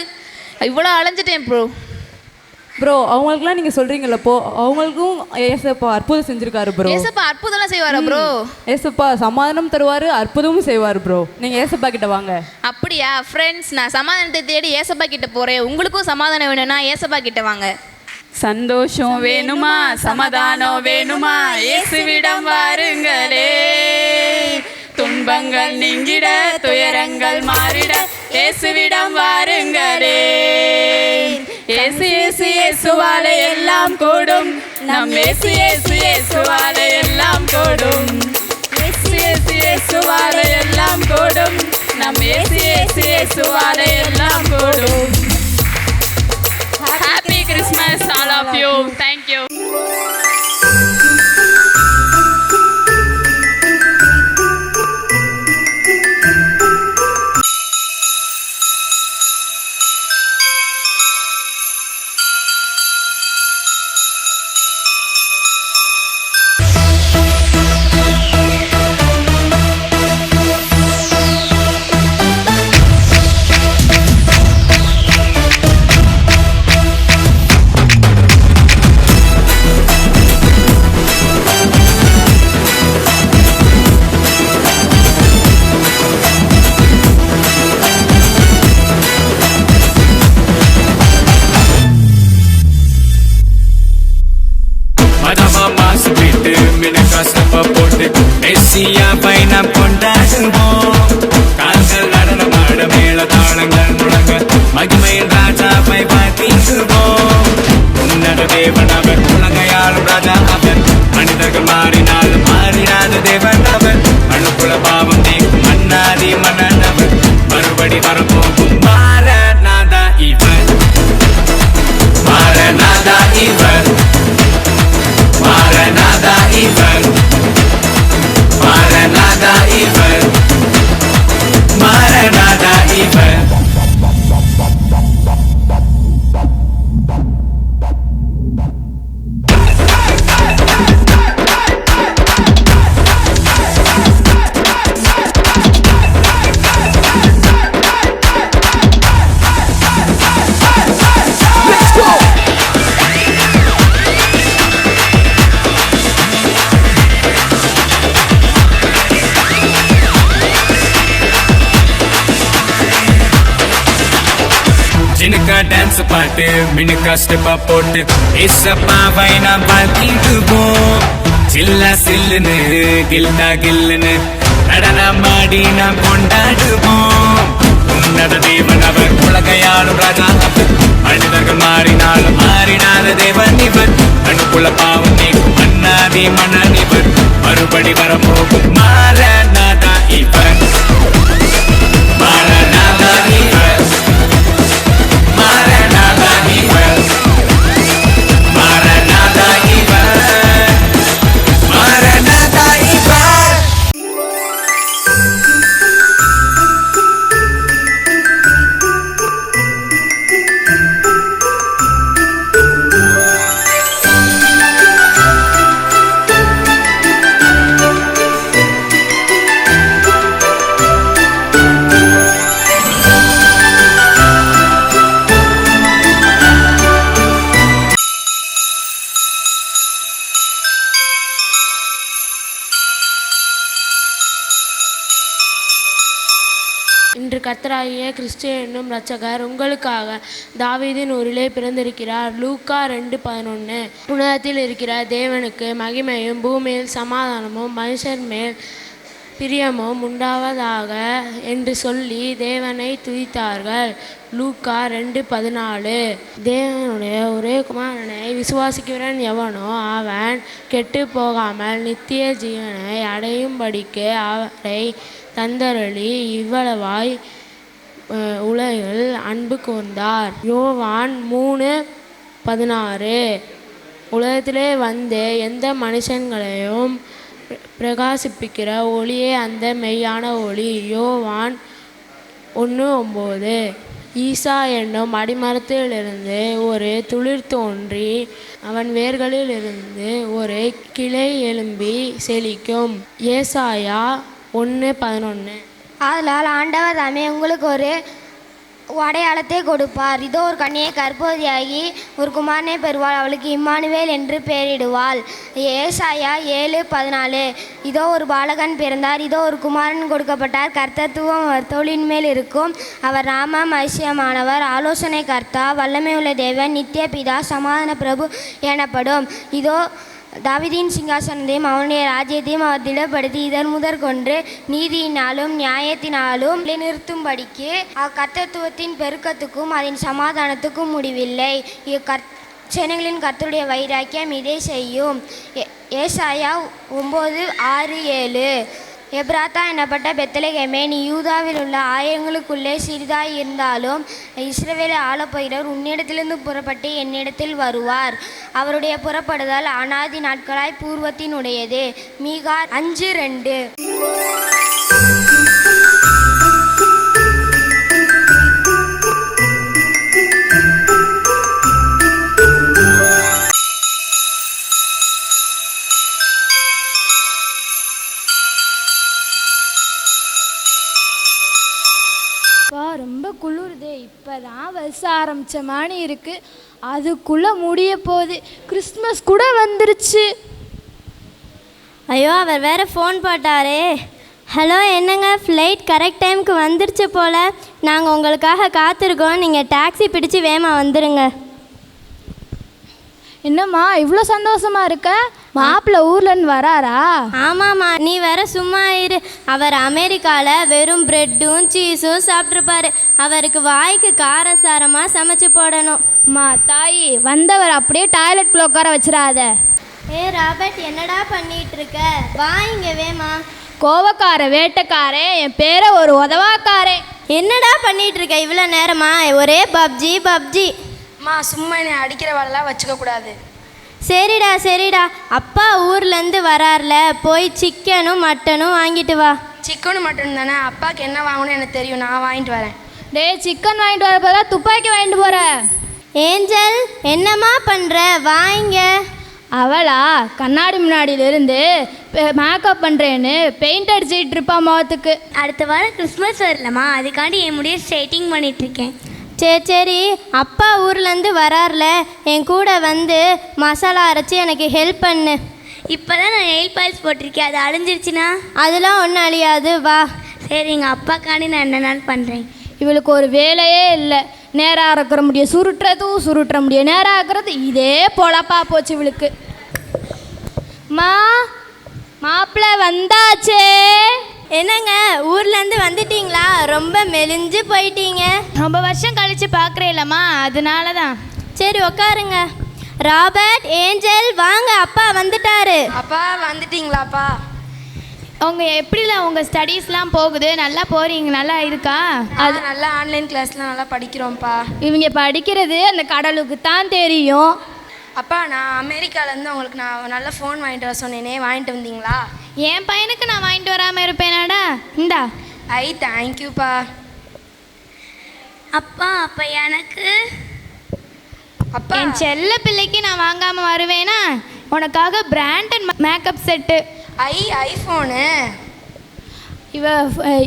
Speaker 16: இவ்வளோ அலைஞ்சிட்டேன் ப்ரோ.
Speaker 17: ப்ரோ அவங்களுக்குலாம் நீங்கள் சொல்கிறீங்களா போ, அவங்களுக்கும் ஏசப்பா அற்புதம் செஞ்சுருக்காரு ப்ரோ.
Speaker 16: ஏசப்பா அற்புதம்லாம் செய்வாரா ப்ரோ?
Speaker 17: ஏசப்பா சமாதானம் தருவார், அற்புதமும் செய்வார் ப்ரோ. நீங்கள் ஏசப்பா கிட்ட வாங்க.
Speaker 16: அப்படியா ஃப்ரெண்ட்ஸ், நான் சமாதானத்தை தேடி ஏசப்பா கிட்ட போகிறேன். உங்களுக்கும் சமாதானம் வேணும்னா ஏசப்பா கிட்ட வாங்க.
Speaker 19: சந்தோஷம் வேணுமா, சமாதானம் வேணுமா, இயேசுவிடம் வாருங்களே. துன்பங்கள் நீங்கிட, துயரங்கள் மாறிட, இயேசுவிடம் வாருங்களே. இயேசு இயேசு இயேசுவாலே எல்லாம் கூடும், நம் இயேசு இயேசு இயேசுவாலே எல்லாம் கூடும். இயேசு இயேசு இயேசுவாலே எல்லாம் கூடும், நம் இயேசு இயேசு இயேசுவாலே எல்லாம் கூடும். Happy Christmas all of you. Thank you.
Speaker 4: Messiah பயணம் கொண்டாடுவோம். கால்கள் நடனமாட, மேள தாளங்கள் முழங்க, மகிமையின் ராஜாவை பார்த்திடுவோம். உன்னத தேவன் அவர், உலகையாளும் ராஜா அவர். மனிதர்கள் மாறினாலும் மாறினாத தேவன் அவர். அணுக்குல பாவம் நீக்கும் மன்னாதி மன்னன் அவர். மறுபடி வரப்போகும் மாரநாதா இவர், மாரநாதா இவர், மாரநாதா இவர், மாரநாதா இவர், மாரநாதா இவர். சினுக்கா டான்ஸ் பாட்டு, மினுக்கா ஸ்டெப்பா போட்டு, ஏசப்பாவை நாம் பார்த்திடுவோம். சில்லா சில்லுன்னு, கில்லா கில்லுன்னு, நடனமாடி நாம் கொண்டாடுவோம். உன்னத தேவன் அவர், உலகையாளும் ராஜா அவர். மனிதர்கள் மாறினாலும் மாறினாத தேவன் இவர். அணுக்குல பாவம் நீக்கும் மன்னாதி மன்னன் இவர். மறுபடி வரப்போகும் மாரநாதா இவர், மாரநாதா இவர், மாரநாதா இவர், மாரநாதா இவர், மாரநாதா இவர்.
Speaker 20: இன்று கர்த்தராகிய கிறிஸ்து என்னும் இரட்சகர் உங்களுக்காக தாவீதின் ஊரிலே பிறந்திருக்கிறார். லூக்கா 2:11. உன்னதத்தில் இருக்கிற தேவனுக்கு மகிமையும் பூமியில் சமாதானமும் மனுஷர் மேல் பிரியமும் உண்டாவதாக என்று சொல்லி தேவனை துதித்தார்கள். லூக்கா 2:14. தேவனுடைய ஒரே குமாரனை விசுவாசிக்கிறவன் எவனோ அவன் கெட்டு போகாமல் நித்திய ஜீவனை அடையும்படிக்கு அவரை தந்தருளி இவ்வளவாய் உலகில் அன்பு கூர்ந்தார். யோவான் 3:16. உலகத்திலே வந்த எந்த மனுஷங்களையும் பிரகாசிப்பிக்கிற ஒளியே அந்த மெய்யான ஒளி. யோவான் 1:9. ஈசா என்னும் அடிமரத்திலிருந்து ஒரு துளிர் தோன்றி அவன் வேர்களிலிருந்து ஒரு கிளை எழும்பி செழிக்கும். ஏசாயா 1:11.
Speaker 9: ஆதலால் ஆண்டவர் தாமே உங்களுக்கு ஒரு அடையாளத்தை கொடுப்பார். இதோ ஒரு கன்னியை கர்ப்பவதியாகி ஒரு குமாரனை பெறுவாள், அவளுக்கு இம்மானுவேல் என்று பெயரிடுவாள். ஏசாயா 7:14. இதோ ஒரு பாலகன் பிறந்தார், இதோ ஒரு குமாரன் கொடுக்கப்பட்டார், கர்த்தத்துவம் அவர் தோளின் மேல் இருக்கும். அவர் நாமம் அதிசயமானவர், ஆலோசனை கர்த்தா, வல்லமை உள்ள தேவன், நித்திய பிதா, சமாதான பிரபு எனப்படும். இதோ தாவீதின் சிங்காசனத்தையும் அவனுடைய ராஜ்யத்தையும் அவர் திடப்படுத்தி இதன் முதற்கொண்டு நீதியினாலும் நியாயத்தினாலும் நிறுத்தும்படிக்கு கர்த்தத்துவத்தின் பெருக்கத்துக்கும் அதன் சமாதானத்துக்கும் முடிவில்லை. சேனைகளின் கர்த்தருடைய வைராக்கியம் இதை செய்யும். ஏசாயா 9:6-7. எப்ராத்தா எனப்பட்ட பெத்லகேமே, நீ யூதாவில் உள்ள ஆயிரங்களுக்குள்ளே சிறிதாய் இருந்தாலும் இஸ்ரவேலை ஆளப்போகிறவர் உன்னிடத்திலிருந்து புறப்பட்டு என்னிடத்தில் வருவார். அவருடைய புறப்படுதல் அனாதி நாட்களாய் பூர்வத்தினுடையது. மீகா 5:2.
Speaker 15: ரொம்ப குளிருதே, இப்போதான் வருஷம் ஆரம்பித்த மாதிரி இருக்குது, அதுக்குள்ளே முடிய போகுது. கிறிஸ்மஸ் கூட வந்துருச்சு.
Speaker 14: ஐயோ, அவர் வேற ஃபோன் போட்டாரே. ஹலோ, என்னங்க, ஃப்ளைட் கரெக்ட் டைமுக்கு வந்துருச்சு போல். நாங்கள் உங்களுக்காக காத்திருக்கோம், நீங்கள் டாக்ஸி பிடிச்சி வேகமாக வந்துடுங்க.
Speaker 15: என்னம்மா இவ்வளோ சந்தோஷமா இருக்க? மாப்பிள்ளை ஊர்லன்னு வராரா?
Speaker 14: ஆமாம்மா, நீ வேற சும்மா இரு. அவர் அமெரிக்காவில் வெறும் ப்ரெட்டும் சீஸும் சாப்பிட்ருப்பாரு. அவருக்கு வாய்க்கு காரசாரமாக சமைச்சு போடணும்.
Speaker 15: அம்மா தாயி, வந்தவர் அப்படியே டாய்லெட்டில் உட்கார வச்சிடாத.
Speaker 14: ராபர்ட், என்னடா பண்ணிட்டு இருக்க? வாங்க வேமா.
Speaker 15: கோவக்கார வேட்டைக்காரே, என் பேரை ஒரு உதவாக்காரே.
Speaker 14: என்னடா பண்ணிட்டு இருக்க இவ்வளோ நேரமா? ஒரே பப்ஜி பப்ஜி.
Speaker 20: அம்மா, சும்மா என்னை அடிக்கிற வேலைலாம் வச்சுக்க கூடாது.
Speaker 14: சரிடா சரிடா, அப்பா ஊர்லேருந்து வரார்ல, போய் சிக்கனும் மட்டனும் வாங்கிட்டு வா.
Speaker 20: சிக்கனும் மட்டன் தானே, அப்பாவுக்கு என்ன வாங்கணும்னு எனக்கு தெரியும், நான் வாங்கிட்டு வரேன்.
Speaker 15: டேய், சிக்கன் வாங்கிட்டு வர போதா துப்பாக்கி வாங்கிட்டு போற?
Speaker 14: ஏஞ்சல், என்னம்மா பண்ணுற? வாங்க.
Speaker 15: அவளா கண்ணாடி முன்னாடியிலிருந்து மேக்கப் பண்ணுறேன்னு பெயிண்ட் அடிச்சிட்டு இருப்பா முகத்துக்கு.
Speaker 14: அடுத்த வாரம் கிறிஸ்மஸ் வரலம்மா, அதுக்காண்டி என் முடிய ஸ்ட்ரைட்டிங் பண்ணிகிட்ருக்கேன். சரி சரி, அப்பா ஊர்லேருந்து வரார்ல, என் கூட வந்து மசாலா அரைச்சி எனக்கு ஹெல்ப் பண்ணு. இப்போ தான் நான் நெயில் பாலிஷ் போட்டிருக்கேன், அது அழிஞ்சிருச்சுன்னா? அதெல்லாம் ஒன்றும் அழியாது, வா. சரி, எங்கள் அப்பாக்காண்டி நான் என்னென்னு பண்ணுறேன்.
Speaker 15: இவளுக்கு ஒரு வேலையே இல்லை. நேராக இருக்கிற முடிய சுருட்டுற முடிய நேராக இருக்கிறது, இதே பொழப்பா போச்சு இவளுக்கு. மாப்பிள்ளை வந்தாச்சே.
Speaker 14: என்னங்க, ஊர்லேருந்து வந்துட்டீங்களா? ரொம்ப மெலிஞ்சு போயிட்டீங்க.
Speaker 15: ரொம்ப வருஷம் கழித்து பார்க்குறேன்லம்மா, அதனால தான்.
Speaker 14: சரி, உக்காருங்க. ராபர்ட், ஏஞ்சல், வாங்க, அப்பா வந்துட்டாரு.
Speaker 20: அப்பா வந்துட்டீங்களாப்பா?
Speaker 15: எப்படில உங்கள் ஸ்டடீஸ்லாம் போகுது? நல்லா போகிறீங்க? நல்லா இருக்கா?
Speaker 20: அது நல்லா ஆன்லைன் கிளாஸ்லாம் நல்லா படிக்கிறோம்ப்பா.
Speaker 15: இவங்க படிக்கிறது அந்த கடலுக்கு தான் தெரியும்.
Speaker 20: அப்பா, நான் அமெரிக்காவிலேருந்து உங்களுக்கு நான் நல்ல ஃபோன் வாங்கிட்டு வர சொன்னேனே, வாங்கிட்டு வந்தீங்களா?
Speaker 15: என் பையனுக்கு நான் வாங்கிட்டு வராமல் இருப்பேனாடா? இந்தா.
Speaker 20: தேங்க்யூப்பா.
Speaker 14: அப்பா, அப்போ எனக்கு?
Speaker 20: அப்பா,
Speaker 15: என் செல்ல பிள்ளைக்கு நான் வாங்காமல் வருவேனா? உனக்காக பிராண்டட் மேக்கப் செட்டு.
Speaker 20: ஐஃபோனு.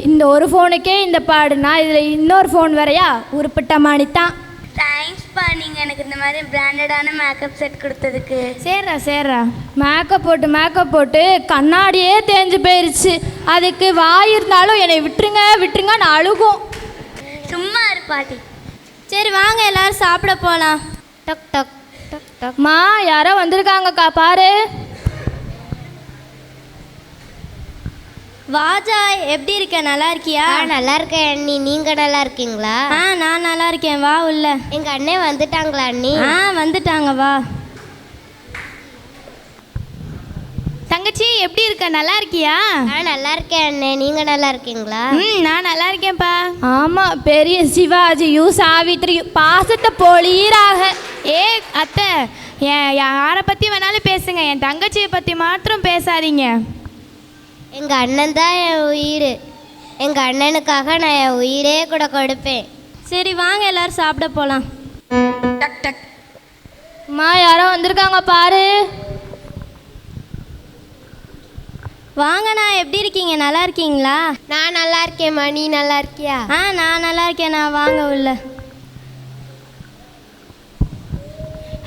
Speaker 15: இந்த ஒரு ஃபோனுக்கே இந்த பாடுனா, இதில் இன்னொரு ஃபோன் வரையா? உருப்பிட்ட மாணி தான்.
Speaker 14: தேங்க்ஸ்ப்பா, நீங்கள் எனக்கு இந்த மாதிரி பிராண்டடான மேக்கப் செட் கொடுத்ததுக்கு.
Speaker 15: சரிடா. மேக்கப் போட்டு கண்ணாடியே தேஞ்சு போயிருச்சு. அதுக்கு வாய் இருந்தாலும் என்னை விட்டுருங்கன்னு அழுகும்.
Speaker 14: சும்மா இருப்பாட்டி. சரி, வாங்க எல்லாரும் சாப்பிட போகலாம். டக் டக் டக் டக்.
Speaker 15: யாரோ வந்திருக்காங்கக்கா, பாரு.
Speaker 14: வாஜா, எப்படி இருக்க? நல்லா இருக்கியா?
Speaker 7: நல்லா இருக்கேன் அண்ணி, நீங்கள் நல்லா இருக்கீங்களா?
Speaker 14: நான் நல்லா இருக்கேன், வா உள்ள.
Speaker 7: எங்கள் அண்ணன் வந்துட்டாங்களா அண்ணி?
Speaker 14: வந்துட்டாங்க, வா.
Speaker 15: தங்கச்சி, எப்படி இருக்க? நல்லா இருக்கியா?
Speaker 7: நல்லா இருக்கேன் அண்ணே, நீங்கள் நல்லா இருக்கீங்களா?
Speaker 15: நான் நல்லா இருக்கேன்ப்பா. ஆமாம், பெரிய சிவாஜியும் சாவித்திரியும் பாசத்தை பொழியிறாக. அத்தை, யாரை பற்றி வேணாலும் பேசுங்க, என் தங்கச்சியை பற்றி மாத்திரம் பேசாதீங்க.
Speaker 14: எங்கள் அண்ணன் தான் என் உயிர். எங்கள் அண்ணனுக்காக நான் என் உயிரே கூட கொடுப்பேன்.
Speaker 15: சரி வாங்க எல்லாரும் சாப்பிட போகலாம். டக் டக். அம்மா யாரோ வந்திருக்காங்க பாரு. வாங்கண்ணா, எப்படி இருக்கீங்க? நல்லா இருக்கீங்களா?
Speaker 14: நான் நல்லா இருக்கேம்மா, நீ நல்லா இருக்கியா?
Speaker 15: நான் நல்லா இருக்கேன். நான் வாங்க உள்ள.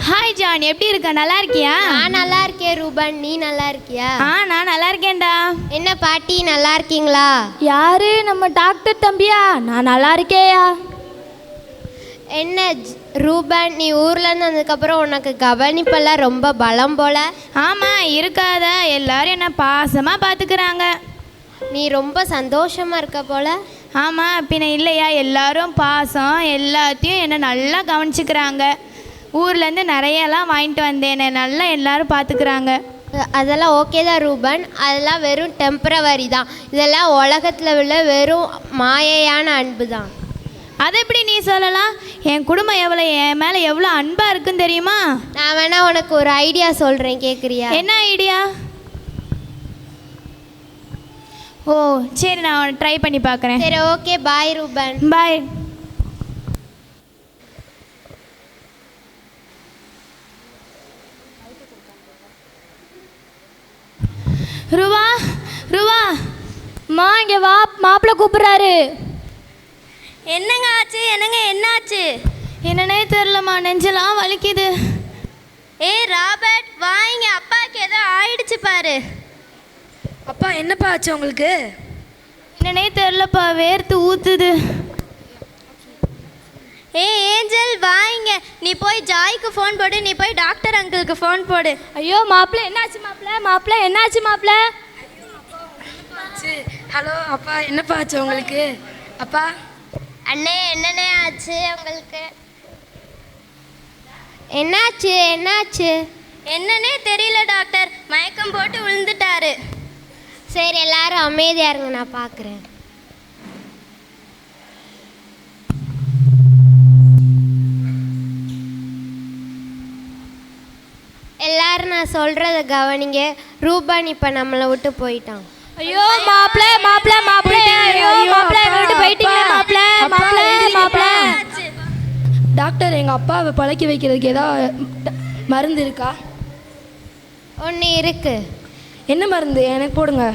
Speaker 15: ஹாய் ஜான், எப்படி இருக்க? நல்லா இருக்கியா?
Speaker 14: நான் நல்லா இருக்கேன் ரூபன், நீ நல்லா இருக்கியா?
Speaker 15: நான் நல்லா இருக்கேன்டா.
Speaker 14: என்ன பாட்டி நல்லா இருக்கீங்களா?
Speaker 15: யாரு? நம்ம டாக்டர் தம்பியா? நான் நல்லா இருக்கேயா.
Speaker 14: என்ன ரூபன், நீ ஊர்லேருந்து வந்ததுக்கப்புறம் உனக்கு கவனிப்பெல்லாம் ரொம்ப பலம் போல.
Speaker 15: ஆமாம், இருக்காத, எல்லாரும் என்ன பாசமாக பார்த்துக்கிறாங்க.
Speaker 14: நீ ரொம்ப சந்தோஷமாக இருக்க போல.
Speaker 15: ஆமாம், பின்ன இல்லையா, எல்லாரும் பாசம் எல்லாத்தையும் என்னை நல்லா கவனிச்சுக்கிறாங்க. ஊர்லேருந்து நிறையெல்லாம் வாங்கிட்டு வந்தேன், என்னை நல்லா எல்லாரும் பார்த்துக்கிறாங்க.
Speaker 14: அதெல்லாம் ஓகே தான் ரூபன், அதெல்லாம் வெறும் டெம்பரவரி தான். இதெல்லாம் உலகத்தில் உள்ள வெறும் மாயையான அன்பு தான்.
Speaker 15: அதை எப்படி நீ சொல்லலாம்? என் குடும்பம் என் மேலே எவ்வளோ அன்பாக இருக்குன்னு தெரியுமா?
Speaker 14: நான் வேணா உனக்கு ஒரு ஐடியா சொல்கிறேன், கேட்குறியா?
Speaker 15: என்ன ஐடியா? ஓ சரி, நான் ட்ரை பண்ணி பார்க்குறேன்.
Speaker 14: சரி ஓகே, பாய் ரூபன்.
Speaker 15: பாய். ருவா, ருவா மா இங்கே வா, மாப்பிள்ளை கூப்பிட்றாரு.
Speaker 8: என்னங்க ஆச்சு? என்னாச்சு?
Speaker 15: என்னன்னே தெரிலம்மா, நெஞ்செல்லாம் வலிக்குது.
Speaker 8: ராபர்ட் வாங்க, அப்பாவுக்கு ஏதோ ஆயிடுச்சு பாரு.
Speaker 20: அப்பா என்னப்பா ஆச்சு உங்களுக்கு?
Speaker 15: என்னன்னே தெரிலப்பா, வேர்த்து ஊத்துது.
Speaker 8: ஏஞ்சல் வாங்க, நீ போய் ஜாய்க்கு ஃபோன் போடு, நீ போய் டாக்டர் அங்கிளுக்கு ஃபோன் போடு.
Speaker 15: ஐயோ மாப்பிள்ளை என்னாச்சு? மாப்பிள்ளை என்னாச்சு? மாப்பிள்ளை
Speaker 20: ஹலோ அப்பா, என்னப்பா ஆச்சு உங்களுக்கு? அப்பா.
Speaker 14: அண்ணே என்னண்ணே ஆச்சு உங்களுக்கு? என்னாச்சு?
Speaker 8: என்னன்னே தெரியல டாக்டர், மயக்கம் போட்டு விழுந்துட்டாரு.
Speaker 14: சரி எல்லாரும் அமைதியா இருங்க, நான் பார்க்குறேன். எல்லாரும் நான் சொல்றத கவனிங்க. ரூபன் இப்போ நம்மளை விட்டு போயிட்டான்.
Speaker 15: ஐயோ மாப்பிள்ளை, ஐயோ மாப்பிள்ளை, எங்களை விட்டு போயிட்டீங்க மாப்பிள்ளை.
Speaker 20: டாக்டர், எங்கள் அப்பாவை பழக்கி வைக்கிறதுக்கு ஏதாவது மருந்து இருக்கா?
Speaker 14: ஒன்று இருக்கு.
Speaker 20: என்ன மருந்து? எனக்கு போடுங்க.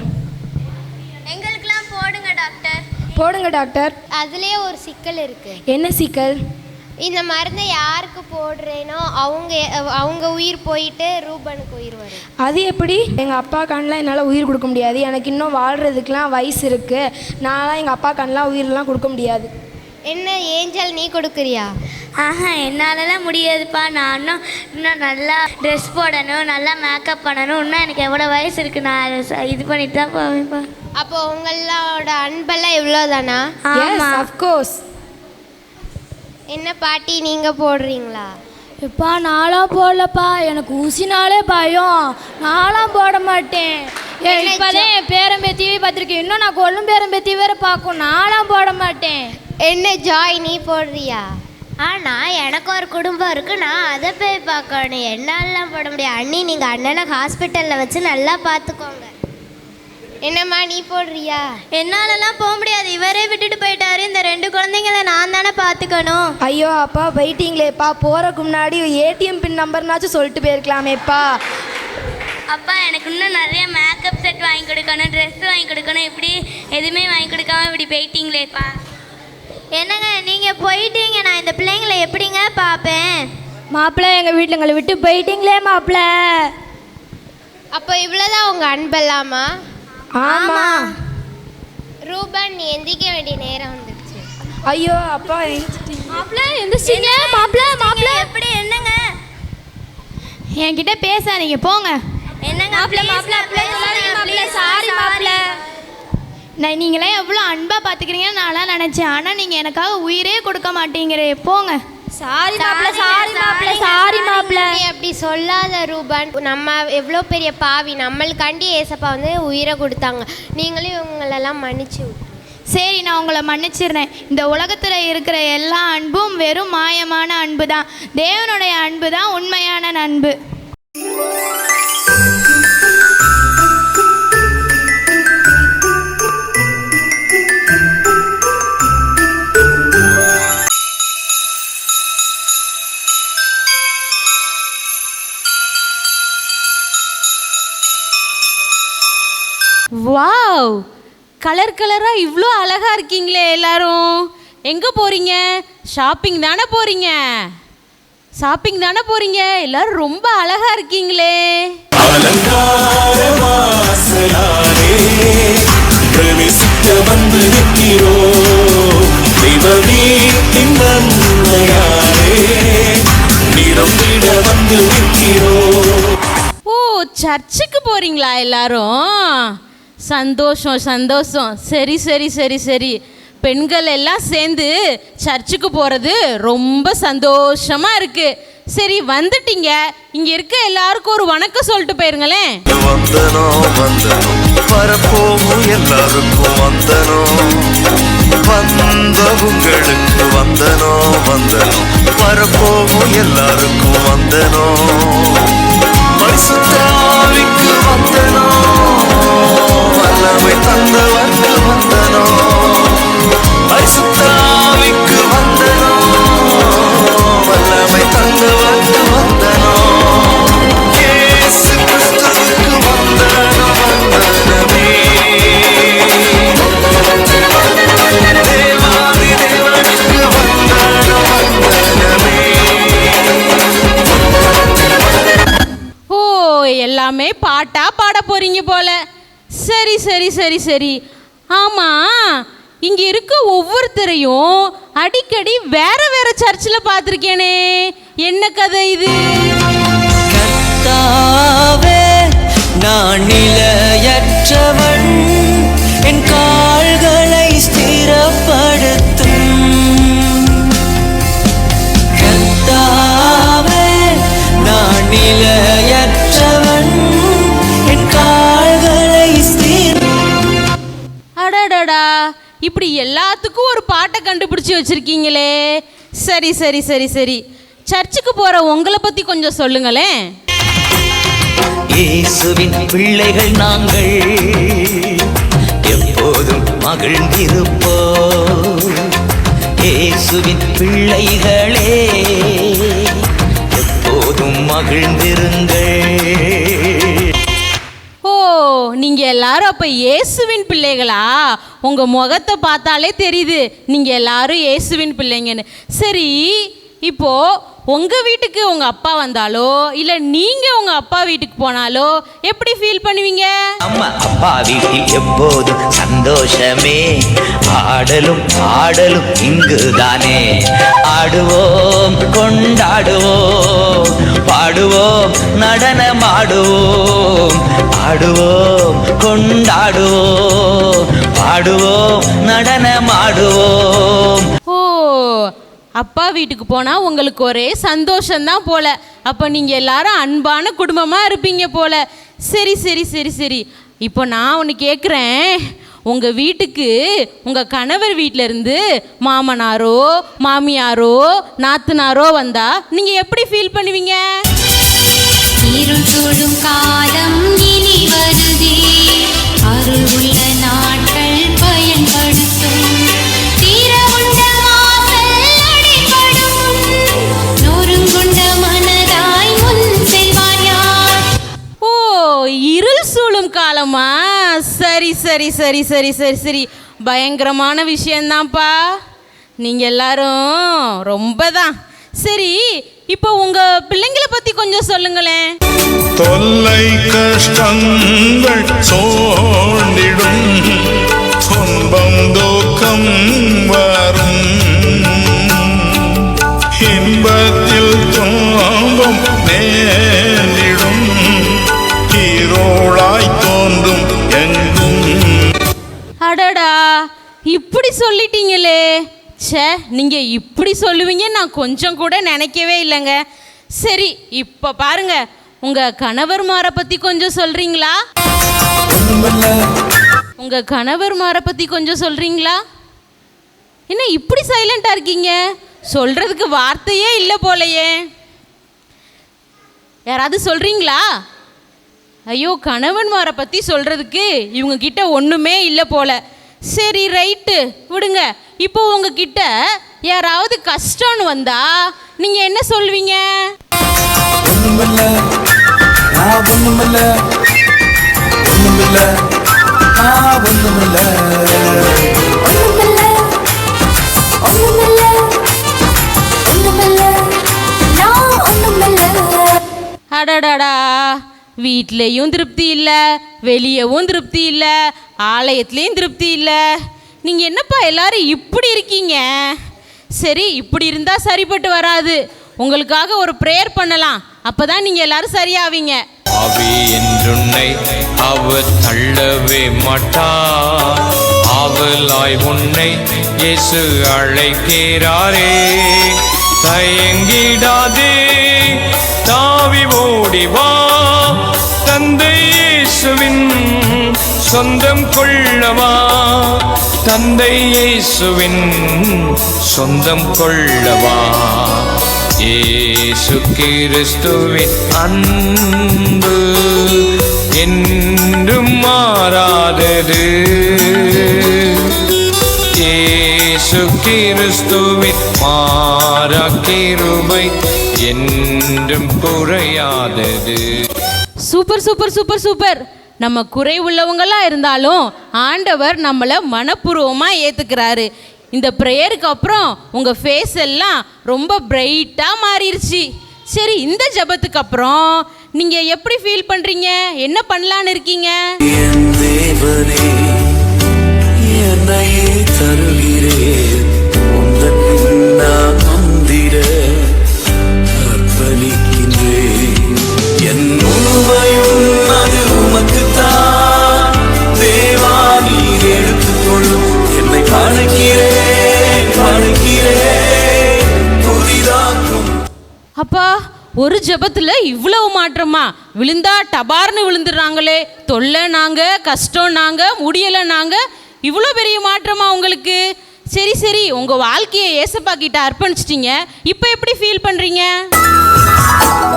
Speaker 8: எங்களுக்கெல்லாம் போடுங்க டாக்டர்.
Speaker 20: போடுங்க டாக்டர்.
Speaker 14: அதுலேயே ஒரு சிக்கல் இருக்கு.
Speaker 20: என்ன சிக்கல்?
Speaker 14: இந்த மருந்தை யாருக்கு போடுறேனோ அவங்க உயிர் போயிட்டு ரூபனுக்கு உயிர் வரும்.
Speaker 20: அது எப்படி? எங்கள் அப்பா கண்ணெலாம் என்னால் உயிர் கொடுக்க முடியாது. எனக்கு இன்னும் வாழ்கிறதுக்கெலாம் வயசு இருக்குது. நான்லாம் எங்கள் அப்பா கண்ணெலாம் உயிரெலாம் கொடுக்க முடியாது.
Speaker 14: என்ன ஏஞ்சல், நீ கொடுக்குறியா?
Speaker 8: என்னாலலாம் முடியாதுப்பா. நான் இன்னும் நல்லா ட்ரெஸ் போடணும், நல்லா மேக்கப் பண்ணணும். இன்னும் எனக்கு எவ்வளோ வயசு இருக்குது, நான் இது பண்ணிட்டு தான் போவேன்ப்பா.
Speaker 14: அப்போ உங்களோட அன்பெல்லாம் இவ்வளோதானா?
Speaker 20: Yes of course.
Speaker 14: என்ன பாட்டி, நீங்கள் போடுறீங்களா?
Speaker 15: எப்பா நான்லாம் போடலப்பா, எனக்கு ஊசினாலே பயம், நான்லாம் போட மாட்டேன். இப்போதான் என் பேரம்பேத்தியே பார்த்துருக்கேன், இன்னும் நான் கொள்ளும் பேரம்பேத்தி வேற பார்க்கும், நான்லாம் போட மாட்டேன்.
Speaker 14: என்ன ஜாய், நீ போடுறியா? ஆனால் எனக்கு ஒரு குடும்பம் இருக்கு, நான் அதை போய் பார்க்கணும், என்னாலலாம் போட முடியாது. அண்ணி நீங்கள் அண்ணனை ஹாஸ்பிட்டலில் வச்சு நல்லா பார்த்துக்கோங்க. என்னம்மா, நீ போடுறியா?
Speaker 8: என்னாலலாம் போக முடியாது, இவரே விட்டுட்டு போயிட்டாரு. இந்த 2 குழந்தைங்கள நான் தானே பார்த்துக்கணும்.
Speaker 20: ஐயோ அப்பா, போயிட்டீங்களேப்பா. போகிறதுக்கு முன்னாடி ஏடிஎம் பின் நம்பர்னாச்சும் சொல்லிட்டு போயிருக்கலாமேப்பா.
Speaker 8: அப்பா, எனக்கு இன்னும் நிறைய மேக்கப் செட் வாங்கி கொடுக்கணும், ட்ரெஸ் வாங்கி கொடுக்கணும். இப்படி எதுவுமே வாங்கி கொடுக்காம இப்படி போயிட்டீங்களேப்பா. என்னங்க நீங்கள் போயிட்டீங்க, நான் இந்த பிள்ளைங்களை எப்படிங்க பார்ப்பேன்?
Speaker 15: மாப்பிள்ளை, எங்கள் வீட்டில் எங்களை விட்டு போயிட்டீங்களே மாப்பிள்ளை.
Speaker 14: அப்போ இவ்வளோதான் உங்கள் அன்பெல்லாமா?
Speaker 20: ஆமாம்.
Speaker 14: ரூபன், நீ எந்திக்க வேண்டிய நேரம் வந்துடுச்சு.
Speaker 20: ஐயோ அப்பா,
Speaker 15: மாப்பிள்ளை எந்திரிச்சிங்க. மாப்பிள்ளை
Speaker 8: எப்படி? என்னங்க?
Speaker 15: என்கிட்ட பேசாதீங்க, போங்க.
Speaker 8: என்னங்க?
Speaker 15: மாப்பிள்ளை சாரி மாப்பிள்ளை. நான் நீங்களே எவ்வளோ அன்பாக பார்த்துக்கிறீங்கன்னு நான்லாம் நினச்சேன், ஆனால் நீங்கள் எனக்காக உயிரே கொடுக்க மாட்டேங்கிறே, போங்க. சாரி மாப்பிள்ளை.
Speaker 14: நீ அப்படி சொல்லாத ரூபன், நம்ம எவ்வளோ பெரிய பாவி, நம்மளுக்காண்டி ஏசப்பா வந்து உயிரை கொடுத்தாங்க. நீங்களும் இவங்களெல்லாம் மன்னிச்சு விட்டு.
Speaker 15: சரி, நான் உங்களை மன்னிச்சிடுறேன். இந்த உலகத்தில் இருக்கிற எல்லா அன்பும் வெறும் மாயமான அன்பு தான். தேவனுடைய அன்பு தான் உண்மையான அன்பு.
Speaker 13: வாவ், கலர் கலராக இவ்வளோ அழகாக இருக்கீங்களே எல்லாரும். எங்கே போகிறீங்க? ஷாப்பிங் தானே போகிறீங்க? ஷாப்பிங் தானே போகிறீங்க? எல்லாரும் ரொம்ப அழகாக இருக்கீங்களே. ஓ, சர்ச்சுக்கு போகிறீங்களா எல்லாரும்? சந்தோஷம் சந்தோஷம். சரி சரி சரி சரி, பெண்கள் எல்லாம் சேர்ந்து சர்ச்சுக்கு போகிறது ரொம்ப சந்தோஷமாக இருக்குது. சரி, வந்துட்டீங்க, இங்கே இருக்க எல்லாருக்கும் ஒரு வணக்கம் சொல்லிட்டு போயிருங்களேன்.
Speaker 11: வந்தனம் வந்தனம் வரப்போகும் எல்லாருக்கும் வந்தனம், வந்தவங்களுக்கு வந்தனம் வந்தனம் வரப்போகும் எல்லாருக்கும் வந்தனம், பரிசுத்த ஆவிக்கு வந்தனம், வல்லமை தந்தவர்க்கு வந்தனம், பரிசுத்த ஆவிக்கு வந்தனம், வல்லமை தந்தவர்க்கு வந்தனம், இயேசு கிறிஸ்துவுக்கு வந்தனம் வந்தனமே, தேவாதி தேவனுக்கு வந்தனம் வந்தனமே.
Speaker 13: ஓ, எல்லாமே பாட்டா பாட போறீங்க போல. சரி சரி சரி சரி. ஆமாம், இங்கே இருக்க ஒவ்வொருத்தரையும் அடிக்கடி வேற வேற சர்ச்சில் பார்த்துருக்கேனே, என்ன கதை இது?
Speaker 21: கர்த்தாவே, நான் நிலையற்றவன், என் கால்களை ஸ்திரப்படுத்தும். கர்த்தாவே, நான் நிலையற்றவன், என் கால்களை
Speaker 13: அடடடா, இப்படி எல்லாத்துக்கும் ஒரு பாட்டை கண்டுபிடிச்சி வச்சிருக்கீங்களே. சரி சரி சரி சரி, சர்ச்சுக்கு போகிற உங்களை பற்றி கொஞ்சம் சொல்லுங்களேன்.
Speaker 21: இயேசுவின் பிள்ளைகள் நாங்கள், எப்போதும் மகிழ்ந்திருப்போம். இயேசுவின் பிள்ளைகளே, எப்போதும் மகிழ்ந்திருங்கள்.
Speaker 13: ஓ, நீங்கள் எல்லாரும் அப்போ இயேசுவின் பிள்ளைகளா? உங்கள் முகத்தை பார்த்தாலே தெரியுது நீங்கள் எல்லாரும் இயேசுவின் பிள்ளைங்கன்னு. சரி, இப்போது உங்கள் வீட்டுக்கு உங்கள் அப்பா வந்தாலோ இல்லை நீங்கள் உங்கள் அப்பா வீட்டுக்கு போனாலோ எப்படி ஃபீல் பண்ணுவீங்க?
Speaker 21: அம்மா அப்பா வீட்டில் எப்போதும் சந்தோஷமே, ஆடலும் பாடலும் இங்குதானே. ஆடுவோம் கொண்டாடுவோம், பாடுவோம் நடனமாடுவோம், ஆடுவோம் கொண்டாடுவோம், பாடுவோம் நடனமாடுவோம்.
Speaker 13: ஓ, அப்பா வீட்டுக்கு போனால் உங்களுக்கு ஒரே சந்தோஷம்தான் போல. அப்போ நீங்கள் எல்லாரும் அன்பான குடும்பமாக இருப்பீங்க போல. சரி சரி சரி சரி, இப்போ நான் ஒன்று கேட்குறேன். உங்கள் வீட்டுக்கு உங்கள் கணவர் வீட்டிலேருந்து மாமனாரோ மாமியாரோ நாத்தனாரோ வந்தால் நீங்கள் எப்படி ஃபீல் பண்ணுவீங்க?
Speaker 5: இருள் சூழும் காலம் இனி வருதே, அருள் உள்ள நாட்கள் பயன்படுத்தும், தீர உண்ட வாசல் அடைபடும், நொறுங்குண்ட மனதாய் முன் செல்வார் யார்?
Speaker 13: ஓ, இருள் சூழும் காலமா? சரி சரி சரி சரி சரி சரி, பயங்கரமான விஷயந்தான்ப்பா. நீங்கள் எல்லாரும் ரொம்ப தான். சரி, இப்போ உங்கள் பிள்ளைங்களை பற்றி கொஞ்சம் சொல்லுங்களேன்.
Speaker 6: தொல்லை கஷ்டங்கள் சோர்ந்திடும், துன்பம் துக்கம் வரும், இன்பத்தில் துன்பம் நேர்ந்திடும், ஈரோளாய் தோன்றும் எங்கும்.
Speaker 13: அடடா, இப்படி சொல்லிட்டீங்களே. ச்சே, நீங்கள் இப்படி சொல்லுவீங்க நான் கொஞ்சம் கூட நினைக்கவே இல்லைங்க. சரி, இப்போ பாருங்க, உங்கள் கணவர்மாரை பற்றி கொஞ்சம் சொல்கிறீங்களா?
Speaker 2: உங்கள் கணவர்மாரை பற்றி கொஞ்சம் சொல்கிறீங்களா? என்ன இப்படி சைலண்ட்டாக இருக்கீங்க? சொல்கிறதுக்கு வார்த்தையே இல்லை போலையே. யாராவது சொல்கிறீங்களா? ஐயோ, கணவன்மாரை பற்றி சொல்கிறதுக்கு இவங்க கிட்ட ஒன்றுமே இல்லை போல. சரி, ரைட்டு, விடுங்க. இப்போ உங்ககிட்ட யாராவது கஷ்டம்னு வந்தா நீங்கள் என்ன சொல்வீங்க? அடடடா, வீட்லேயும் திருப்தி இல்லை, வெளியவும் திருப்தி இல்லை, ஆலயத்துலேயும் திருப்தி இல்லை. நீங்கள் என்னப்பா எல்லாரும் இப்படி இருக்கீங்க? சரி, இப்படி இருந்தால் சரிப்பட்டு வராது. உங்களுக்காக ஒரு ப்ரேயர் பண்ணலாம், அப்போ தான் நீங்கள் எல்லாரும் சரியாவீங்க.
Speaker 4: ஆவி என்றுன்னை அவர் தள்ளவே மாட்டார், ஆவலாய் உன்னை இயேசு அழைக்கிறாரே. தயங்கிடாதே, தாவி ஓடி வா, தந்தை இயேசுவின் சொந்தம் கொள்ளவா, தந்தை இயேசுவின் சொந்தம் கொள்ளவா. இயேசு கிறிஸ்துவின் அன்பு என்றும் மாறாதது. இயேசு கிறிஸ்துவின் மாறா கிருபை என்றும் குறையாதது.
Speaker 2: Super super super super. நம்ம குறை உள்ளவங்களாக இருந்தாலும் ஆண்டவர் நம்மளை மனப்பூர்வமாக ஏற்றுக்கிறாரு. இந்த ப்ரேயருக்கு அப்புறம் உங்கள் ஃபேஸ் எல்லாம் ரொம்ப பிரைட்டாக மாறிடுச்சு. சரி, இந்த ஜபத்துக்கு அப்புறம் நீங்கள் எப்படி ஃபீல் பண்ணுறீங்க? என்ன பண்ணலான்னு இருக்கீங்க? அப்பா, ஒரு ஜபத்தில் இவ்வளவு மாற்றமா? விழுந்தா டபார்னு விழுந்துடுறாங்களே, தொல்லை நாங்கள், கஷ்டம் நாங்கள், முடியலை நாங்கள், இவ்வளோ பெரிய மாற்றமா உங்களுக்கு? சரி சரி, உங்கள் வாழ்க்கையை ஏசப்பா கிட்ட அர்ப்பணிச்சிட்டீங்க, இப்போ எப்படி ஃபீல் பண்ணுறீங்க?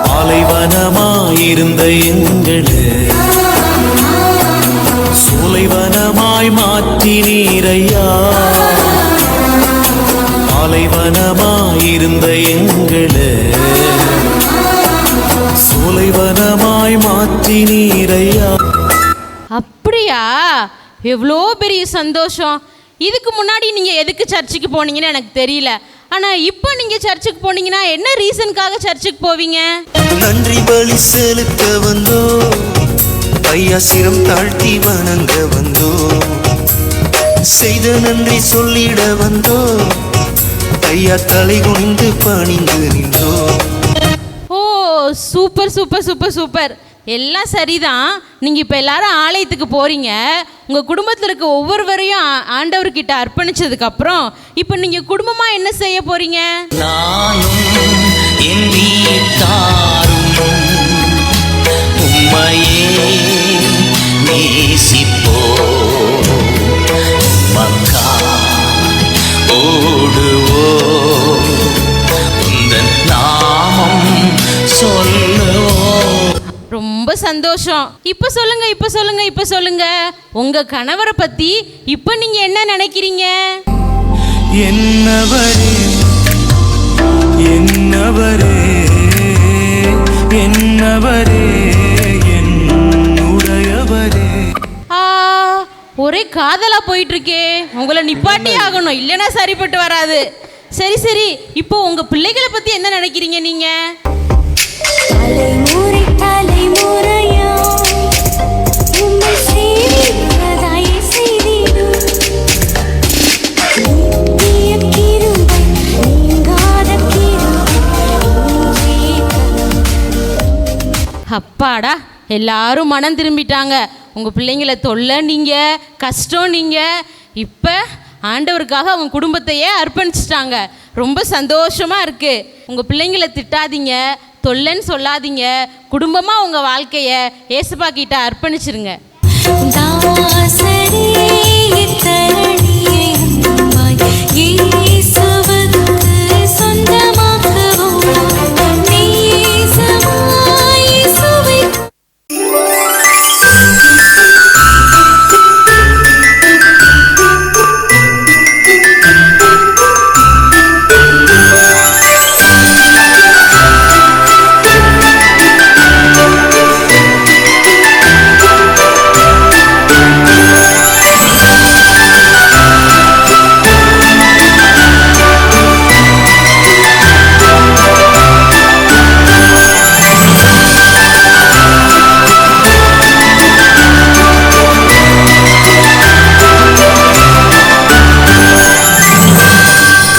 Speaker 10: பாலைவனமாயிருந்த எங்களை சோலைவனமாய் மாற்றினீரையா. பாலைவனமாயிருந்த எங்களை சோலைவனமாய் மாற்றினீரையா.
Speaker 2: அப்படியா? எவ்வளோ பெரிய சந்தோஷம். இதுக்கு முன்னாடி நீங்கள் எதுக்கு சர்ச்சுக்கு போனீங்கன்னு எனக்கு தெரியல. ஆனால் இப்போ நீங்கள் சர்ச்சுக்கு போனீங்கன்னா என்ன ரீசனுக்காக சர்ச்சுக்கு போவீங்க?
Speaker 11: நன்றி பலி செலுத்த வந்தோ, ஐயா சிரம் தாழ்த்தி வணங்க வந்தோ, செய்த நன்றி சொல்லிட வந்தோ, ஐயா தலை குனிந்து பணிந்து நின்றோ.
Speaker 2: ஓ, சூப்பர் சூப்பர் சூப்பர் சூப்பர். எல்லாம் சரிதான். நீங்கள் இப்போ எல்லாரும் ஆலயத்துக்கு போகிறீங்க. உங்கள் குடும்பத்தில் இருக்க ஒவ்வொருவரையும் ஆண்டவர்கிட்ட அர்ப்பணிச்சதுக்கப்புறம் இப்போ நீங்கள் குடும்பமாக என்ன செய்ய போகிறீங்க?
Speaker 21: நானும் என் வீட்டாரும் உம்மையே நேசிப்போ, மக்கா ஓடுவோ, உந்தன் நாமம் சொல்லுவோ.
Speaker 2: ரொம்ப சந்தோஷம். இப்போ சொல்லுங்க, இப்போ சொல்லுங்க, இப்போ சொல்லுங்க, உங்க கணவரை பத்தி இப்போ நீங்க என்ன நினைக்கிறீங்க?
Speaker 10: என்னவரே என்னவரே என்னவரே என்னுடையவரே.
Speaker 2: ஒரே காதலா போயிட்டு இருக்கே, உங்களை நிப்பாட்டி ஆகணும், இல்லைன்னா சரிப்பட்டு வராது. சரி சரி, இப்போ உங்க பிள்ளைகளை பத்தி என்ன நினைக்கிறீங்க நீங்க? அப்பாடா, எல்லாரும் மனம் திரும்பிட்டாங்க. உங்கள் பிள்ளைங்களை தொல்லை நீங்கள், கஷ்டம் நீங்கள், இப்போ ஆண்டவருக்காக அவங்க குடும்பத்தையே அர்ப்பணிச்சிட்டாங்க. ரொம்ப சந்தோஷமாக இருக்குது. உங்கள் பிள்ளைங்களை திட்டாதீங்க, தொல்லைன்னு சொல்லாதீங்க. குடும்பமாக உங்கள் வாழ்க்கையை ஏசப்பா கிட்ட அர்ப்பணிச்சிருங்க.
Speaker 5: நாசரே தரணியை அன்பாய்